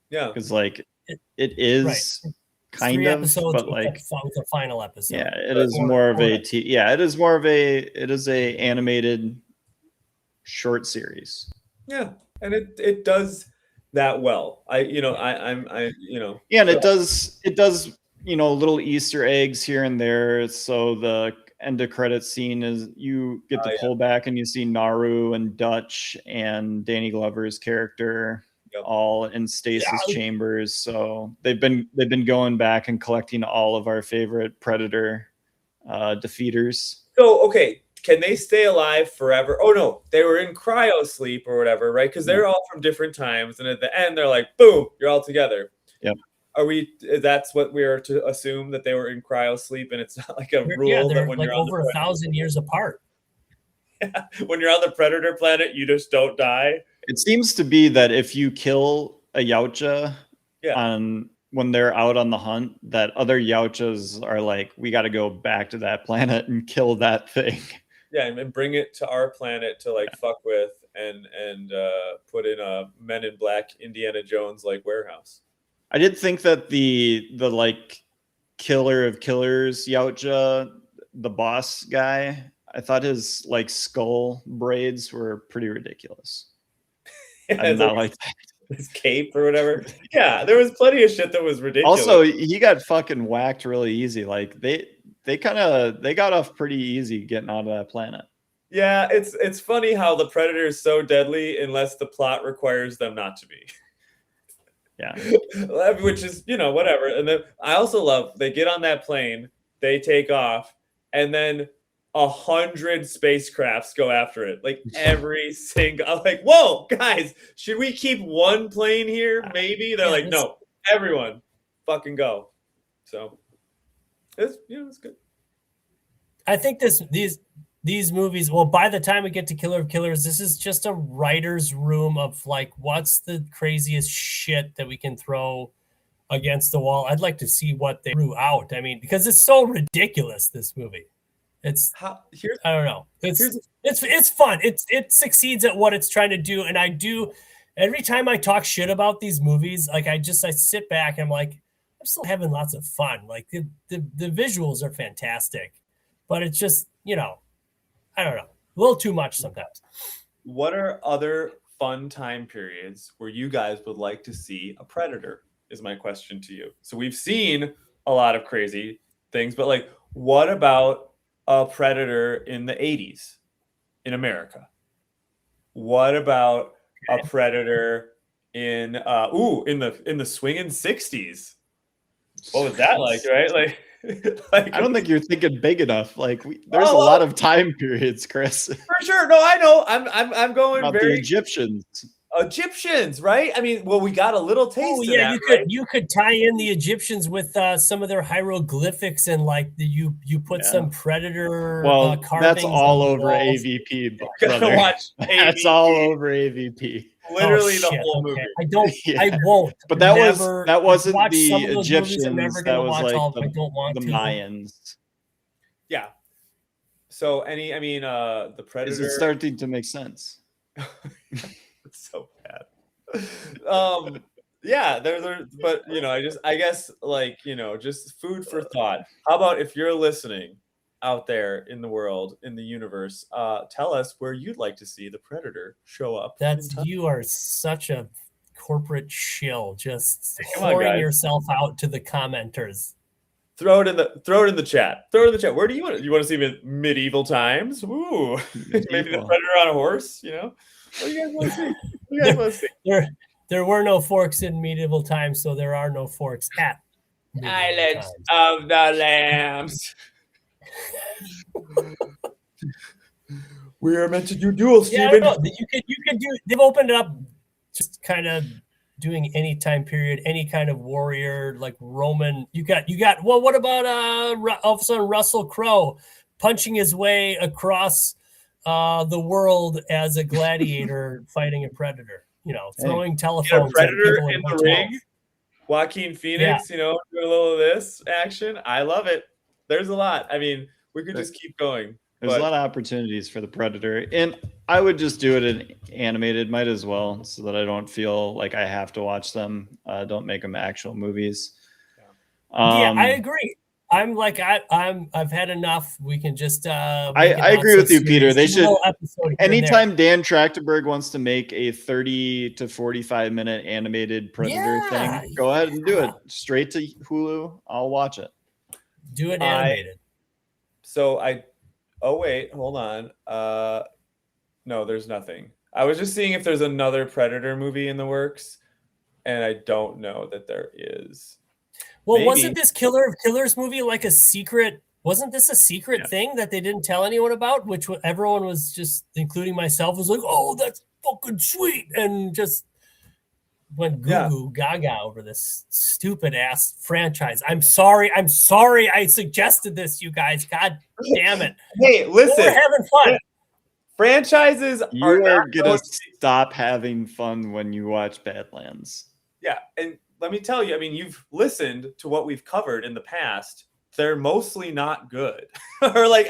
Yeah, because like it is right. kind 3 of, episodes but with like the final episode. Yeah, it is more of a it is a animated short series. Yeah, and it does that well. I'm Yeah, and it does little Easter eggs here and there. So the end of credit scene is you get to pull back and you see Naru and Dutch and Danny Glover's character all in stasis chambers. So they've been going back and collecting all of our favorite Predator defeaters. So okay, can they stay alive forever? Oh no, they were in cryo sleep or whatever, right? Because they're all from different times, and at the end they're like, boom, you're all together. Yep. That's what we are to assume, that they were in cryo sleep, and it's not like a rule that when like you're on over 1,000 years apart. Yeah, when you're on the Predator planet, you just don't die. It seems to be that if you kill a Yautja when they're out on the hunt, that other Yautjas are like, we got to go back to that planet and kill that thing. Yeah, and bring it to our planet to like fuck with and put in a Men in Black Indiana Jones like warehouse. I did think that the like killer of killers Yautja, the boss guy, I thought his like skull braids were pretty ridiculous. Yeah, I did not like that. His cape or whatever. Yeah, there was plenty of shit that was ridiculous. Also, he got fucking whacked really easy. Like they got off pretty easy getting out of that planet. Yeah, it's funny how the Predator is so deadly unless the plot requires them not to be. Yeah. Which is, whatever. And then I also love they get on that plane, they take off, and then 100 spacecrafts go after it. Like every single, I'm like, whoa, guys, should we keep one plane here? Maybe they're like, no, everyone, fucking go. So it's good. I think these movies. Well, by the time we get to Killer of Killers, this is just a writer's room of like, what's the craziest shit that we can throw against the wall. I'd like to see what they threw out. I mean, because it's so ridiculous. This movie. I don't know. It's fun. It succeeds at what it's trying to do. And I do, every time I talk shit about these movies, like I sit back and I'm like, I'm still having lots of fun. Like the visuals are fantastic, but it's just, I don't know, a little too much sometimes. What are other fun time periods where you guys would like to see a Predator is my question to you. So we've seen a lot of crazy things, but like, what about a Predator in the 80s in America? What about a Predator in the swinging 60s? What was that like, right? Like I don't think you're thinking big enough. Like there's a lot of time periods, Chris. For sure. No, I know. I'm going about very the Egyptians, right? I mean, well, we got a little taste of that, you could tie in the Egyptians with some of their hieroglyphics and like you put some Predator carvings. That's all over AVP, brother. Watch AVP. That's all over AVP. Literally the whole movie. I won't. But that wasn't the Egyptians. That was like the Mayans. Yeah. So the Predator. Is it starting to make sense? It's so bad. Yeah, but I guess like, just food for thought. How about if you're listening out there in the world, in the universe, tell us where you'd like to see the Predator show up. You are such a corporate shill, just pouring yourself out to the commenters. Throw it in the chat. Where do you want it? You want to see it in medieval times? Ooh, maybe the Predator on a horse. What do you guys want to see? There were no forks in medieval times, so there are no forks at Islands of the Lambs. We are meant to do duels, Steven. Yeah, you could do. They've opened it up, just kind of doing any time period, any kind of warrior like Roman. You got. Well, what about all of a sudden Russell Crowe punching his way across the world as a gladiator fighting a predator. You know, throwing Get a telephones at predator people in the hotels. ring. Joaquin Phoenix, you know, doing a little of this action. I love it. There's a lot. I mean, we could just keep going. There's a lot of opportunities for the Predator, and I would just do it in animated, might as well, so that I don't feel like I have to watch them. Don't make them actual movies. Yeah, I agree. I'm like I've had enough. We can just. I agree with you, Peter. They should. Anytime Dan Trachtenberg wants to make a 30 to 45-minute animated Predator thing, go ahead and do it. Straight to Hulu. I'll watch it. Do it animated. Oh wait, hold on. No, there's nothing. I was just seeing if there's another Predator movie in the works, and I don't know that there is. Well, wasn't this Killer of Killers movie like a secret? Wasn't this a secret thing that they didn't tell anyone about? Which everyone was just, including myself, was like, "Oh, that's fucking sweet," and just went goo gaga over this stupid ass franchise. I'm sorry. I suggested this, you guys. God damn it. Hey, listen. We're having fun. Franchises are gonna stop having fun when you watch Badlands. Yeah, and let me tell you, I mean, you've listened to what we've covered in the past. They're mostly not good, or like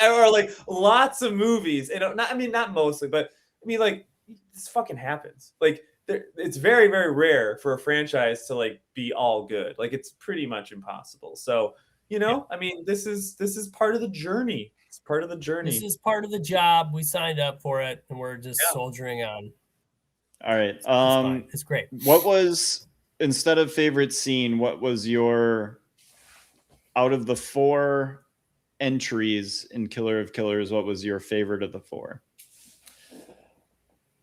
lots of movies. You know, not mostly, but I mean, like, this fucking happens. Like, it's very, very rare for a franchise to like be all good. Like, it's pretty much impossible. So, you know, I mean, this is part of the journey. It's part of the journey. This is part of the job. We signed up for it, and we're just soldiering on. All right. It's great. What was, instead of favorite scene, what was your, out of the 4 entries in Killer of Killers, what was your favorite of the 4?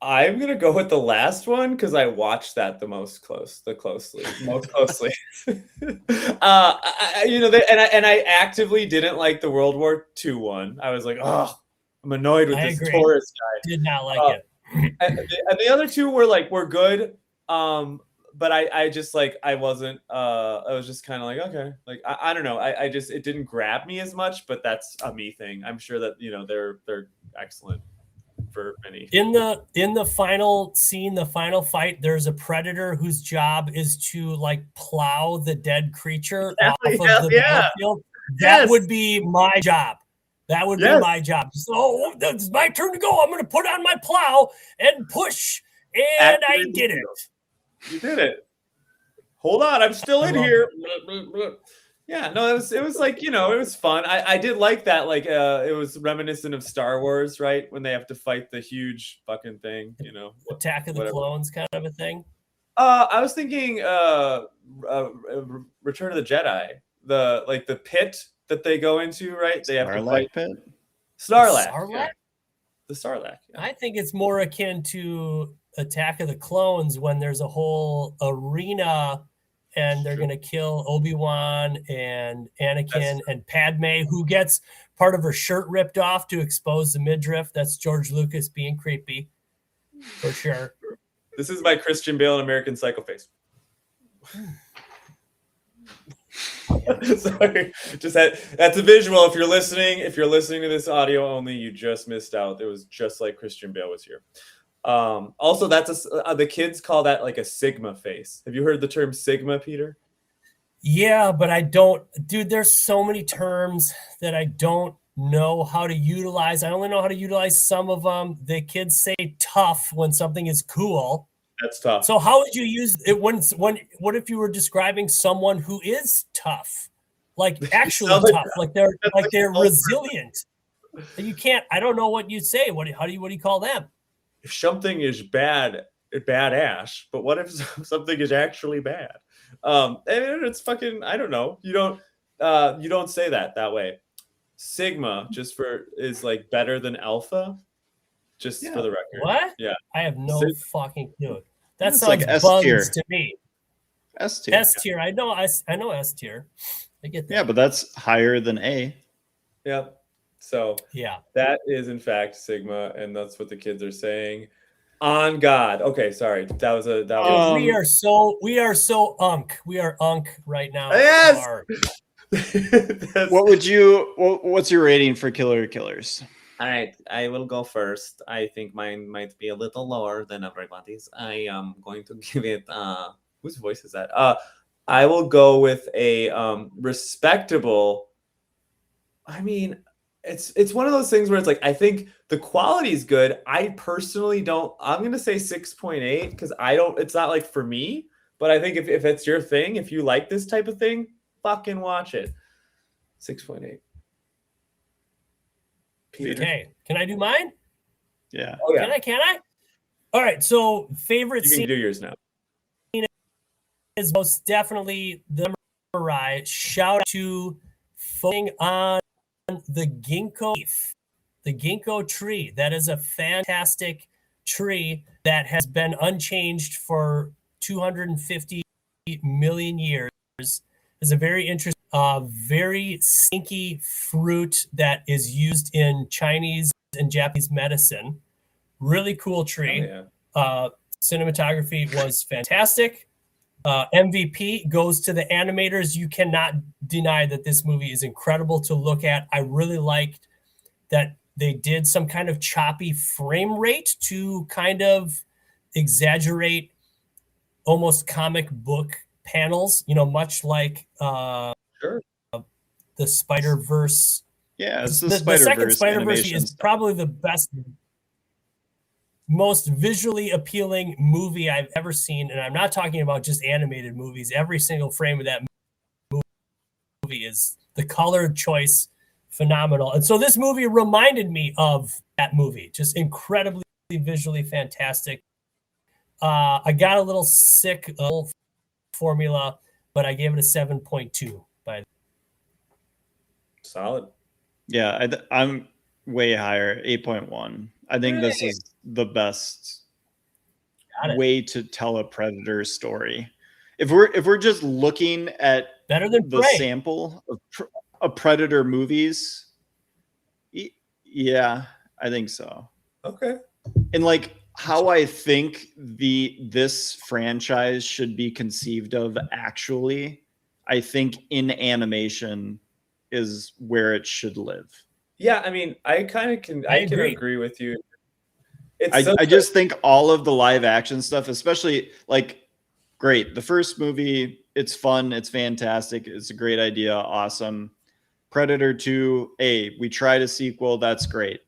I'm gonna go with the last one because I watched that the most closely. I actively didn't like the World War II one. I was like, oh, I'm annoyed with this tourist guy. Did not like it. And the other two were good. But I just like, I wasn't, I was just kind of like, okay, like, I don't know. I just, it didn't grab me as much, but that's a me thing. I'm sure that, you know, they're excellent for many. In the final scene, the final fight, there's a predator whose job is to like plow the dead creature off of the battlefield. That would be my job. That would be my job. So it's my turn to go. I'm going to put on my plow and push. And I did it. You did it. Hold on, I'm still in here. Yeah, no, it was like, you know, it was fun. I did like that. Like, it was reminiscent of Star Wars, right? When they have to fight the huge fucking thing, you know, Attack of the Clones kind of a thing. I was thinking, Return of the Jedi. The pit that they go into, right? They have to fight pit. Sarlacc. Sarlacc? Yeah. The Sarlacc. Yeah. I think it's more akin to Attack of the Clones when there's a whole arena and they're going to kill Obi-Wan and Anakin and Padme, who gets part of her shirt ripped off to expose the midriff. That's George Lucas being creepy, for sure. This is my Christian Bale and American Psycho face. Sorry, that's a visual. If you're listening to this audio only, you just missed out. It was just like Christian Bale was here. Also, that's the kids call that like a Sigma face. Have you heard the term Sigma, Peter? Yeah, but I don't, dude. There's so many terms that I don't know how to utilize. I only know how to utilize some of them. The kids say tough when something is cool. That's tough. So how would you use it when what if you were describing someone who is tough, like actually tough, like they're resilient? You can't. I don't know what you say. What do you call them? If something is badass, but what if something is actually bad? And it's fucking, I don't know. You don't say that way. Sigma is like better than alpha. Just for the record. What? Yeah. I have no fucking clue. That it's sounds like buns to me. S tier. S tier. I know S tier. I get that. Yeah, but that's higher than A. Yeah. So yeah, that is in fact Sigma, and that's what the kids are saying. On God. Okay, sorry. That was we are so unk. We are unk right now. Yes. What's your rating for Killer Killers? All right, I will go first. I think mine might be a little lower than everybody's. I am going to give it whose voice is that? I will go with a respectable. I mean, it's one of those things where it's like I think the quality is good. I personally don't. I'm gonna say 6.8 because I don't. It's not like for me, but I think if it's your thing, if you like this type of thing, fucking watch it. 6.8. Peter. Okay, can I do mine? Yeah. Oh yeah. Can I? All right. So favorite You can scene do yours now. is most definitely the samurai. Shout out to focusing on the ginkgo leaf, the ginkgo tree. That is a fantastic tree that has been unchanged for 250 million years. Is a very interesting, very stinky fruit that is used in Chinese and Japanese medicine. Really cool tree. Oh, yeah. Cinematography was fantastic. MVP goes to the animators. You cannot deny that this movie is incredible to look at. I really liked that they did some kind of choppy frame rate to kind of exaggerate almost comic book panels, much like Sure. the Spider-Verse. Yeah, it's the The second Spider-Verse Spider-Verse animation is stuff. probably the best, most visually appealing movie I've ever seen. And I'm not talking about just animated movies. Every single frame of that movie is the color choice phenomenal. And so this movie reminded me of that movie, just incredibly visually fantastic. I got a little sick of formula, but I gave it a 7.2 by Solid. Yeah, I'm way higher, 8.1. I think this is the best way to tell a Predator story. If we're just looking at better than the Prey. sample of Predator movies, yeah, I think so. Okay. And like how I think this franchise should be conceived of actually, I think in animation is where it should live. Yeah, I mean, I can agree with you. I just think all of the live action stuff, especially like, great. The first movie, it's fun, it's fantastic, it's a great idea, awesome. Predator 2, we tried a sequel, that's great.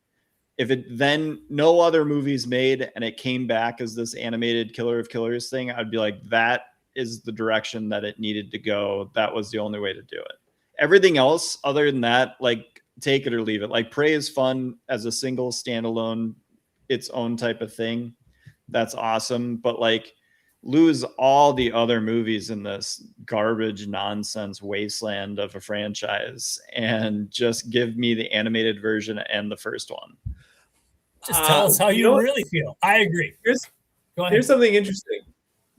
If it then no other movies made and it came back as this animated Killer of Killers thing, I'd be like, that is the direction that it needed to go. That was the only way to do it. Everything else, other than that, like take it or leave it. Like Prey is fun as a single standalone, its own type of thing. That's awesome. But like lose all the other movies in this garbage nonsense wasteland of a franchise and just give me the animated version and the first one. Just tell us how you really feel. I agree. Here's something interesting.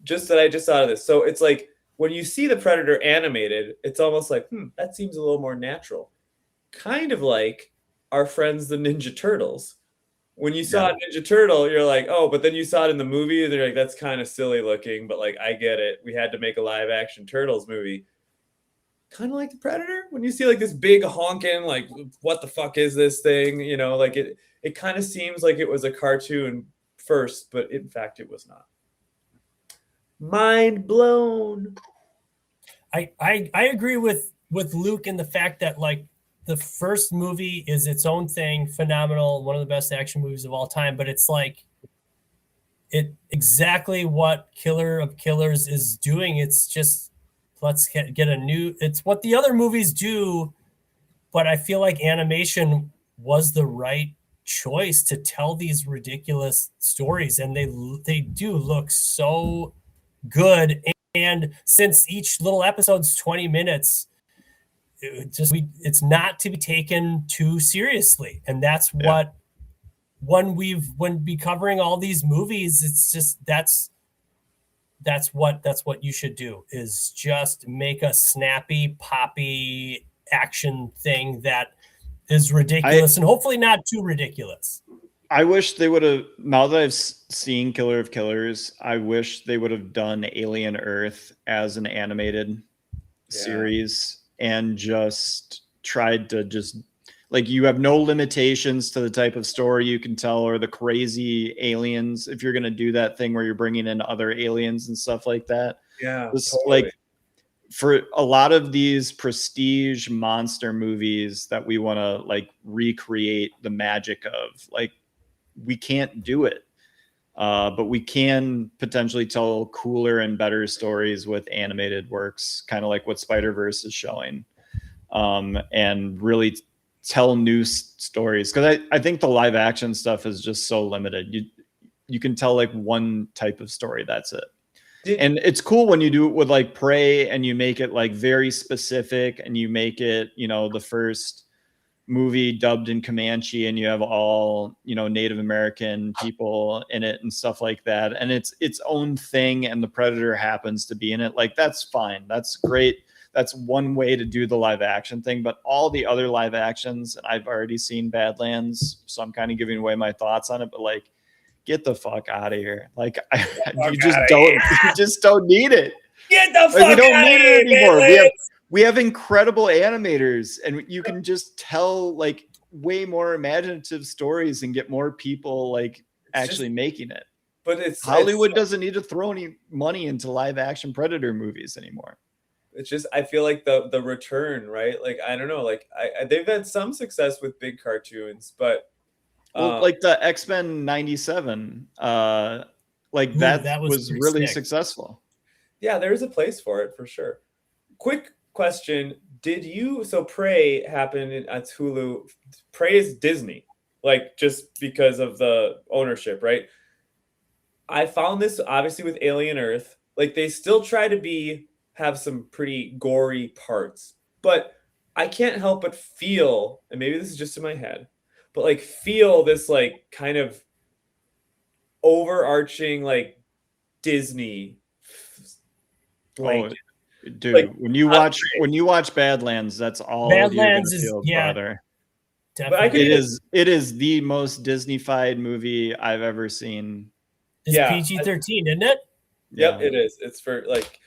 Just that I just thought of this. So it's like when you see the Predator animated, it's almost like, that seems a little more natural. Kind of like our friends the Ninja Turtles. When you saw Ninja Turtle, you're like, oh, but then you saw it in the movie, and you're like, that's kind of silly looking, but like, I get it. We had to make a live action Turtles movie. Kind of like the Predator. When you see like this big honking, like, what the fuck is this thing? Like it kind of seems like it was a cartoon first, but in fact, it was not. Mind blown. I agree with Luke in the fact that like the first movie is its own thing, phenomenal, one of the best action movies of all time, but it's like it exactly what Killer of Killers is doing. It's just let's get a new, it's what the other movies do, but I feel like animation was the right choice to tell these ridiculous stories, and they do look so good. And since each little episode's 20 minutes, it's not to be taken too seriously. And that's what when be covering all these movies, it's just that's what you should do, is just make a snappy, poppy action thing that is ridiculous and hopefully not too ridiculous. I wish they would have, now that I've seen Killer of Killers, I wish they would have done Alien Earth as an animated series and just tried to just like you have no limitations to the type of story you can tell or the crazy aliens. If you're going to do that thing where you're bringing in other aliens and stuff like that, Yeah, just totally. like for a lot of these prestige monster movies that we want to like recreate the magic of, like we can't do it. But we can potentially tell cooler and better stories with animated works, kind of like what Spider-Verse is showing, and really tell new stories. Because I think the live action stuff is just so limited. You can tell like one type of story. That's it. And it's cool when you do it with like Prey and you make it like very specific and you make it, you know, the first movie dubbed in Comanche and you have all, you know, Native American people in it and stuff like that. And it's its own thing and the Predator happens to be in it. Like that's fine. That's great. That's one way to do the live action thing. But all the other live actions, and I've already seen Badlands, so I'm kind of giving away my thoughts on it, but like, get the fuck out of here. Like you just don't need it. Get the fuck we don't out need of it here, anymore. We have incredible animators and you can just tell like way more imaginative stories and get more people like actually making it. But Hollywood doesn't need to throw any money into live action Predator movies anymore. It's just, I feel like the return, right? Like, I don't know, like they've had some success with big cartoons, but well, like the X-Men 97, like that was really successful. Yeah, there's a place for it for sure. Quick question. So Prey happened at Hulu. Prey is Disney, like just because of the ownership, right? I found this obviously with Alien Earth, like they still try to have some pretty gory parts, but I can't help but feel, and maybe this is just in my head, but like feel this like kind of overarching like Disney blanket. Oh, dude, like, when you watch Badlands, that's all Badlands you're gonna feel, brother. Definitely. It is the most Disney-fied movie I've ever seen. It's PG-13, isn't it? Yep, it is. It's for like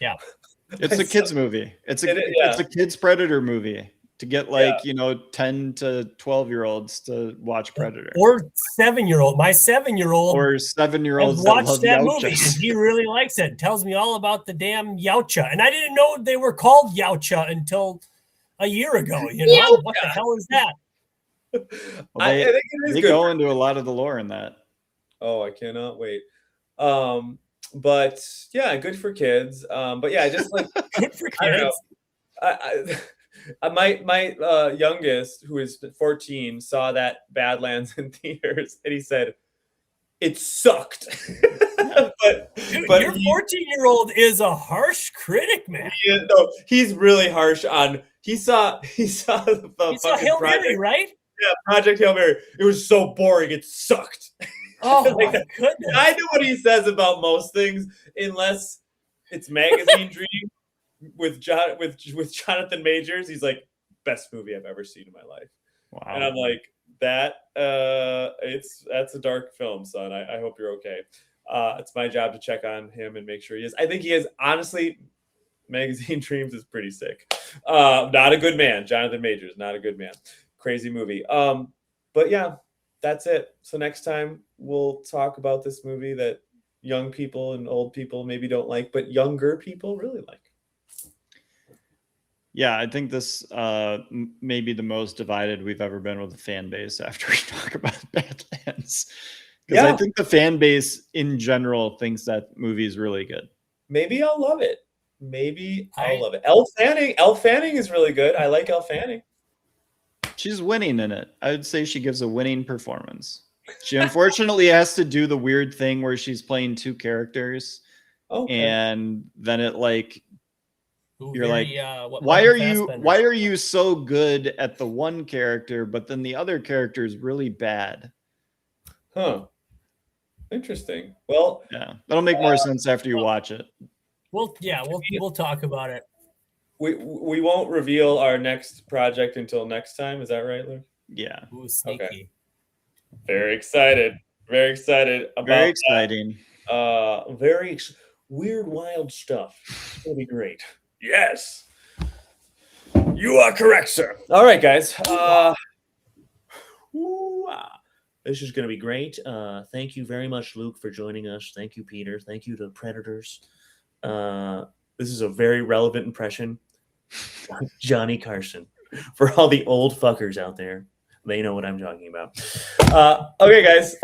it's a kids movie. It's a kids Predator movie to get like, you know, 10 to 12-year-olds to watch Predator. Or 7-year-old. My 7-year-old or 7-year-olds that watched that movie and he really likes it. Tells me all about the damn Yautja. And I didn't know they were called Yautja until a year ago. You know, what the hell is that? Well, I think it is they go into a lot of the lore in that. Oh, I cannot wait. But yeah, good for kids. But yeah, just like good for kids. My youngest, who is 14, saw that Badlands in theaters, and he said it sucked. but your 14-year-old is a harsh critic, man. He's really harsh on. He saw Hail Mary, right? Yeah, Project Hail Mary. It was so boring. It sucked. Oh like, my goodness! I know what he says about most things, unless it's Magazine Dream with Jonathan Majors. He's like, best movie I've ever seen in my life. Wow! And I'm like, that's a dark film, son. I hope you're okay. It's my job to check on him and make sure he is. I think he is. Honestly, Magazine Dreams is pretty sick. Not a good man. Jonathan Majors, not a good man. Crazy movie. But yeah, that's it. So next time we'll talk about this movie that young people and old people maybe don't like, but younger people really like. Yeah, I think this may be the most divided we've ever been with the fan base after we talk about Badlands. Because I think the fan base in general thinks that movie is really good. Maybe I'll love it. I'll love it. Elle Fanning is really good. I like Elle Fanning. She's winning in it. I would say she gives a winning performance. She unfortunately has to do the weird thing where she's playing two characters. Okay. And then it like you're like, why are you so good at the one character, but then the other character is really bad? Huh. Interesting. Well, yeah, that'll make more sense after you watch it. We'll talk about it. We won't reveal our next project until next time. Is that right, Luke? Yeah. Ooh, sneaky. Okay. Very excited. Very excited about very exciting. Very weird, wild stuff. It's gonna be great. Yes. You are correct, sir. All right, guys. This is going to be great. Thank you very much, Luke, for joining us. Thank you, Peter. Thank you to Predators. This is a very relevant impression. Johnny Carson. For all the old fuckers out there, they know what I'm talking about. Okay, guys.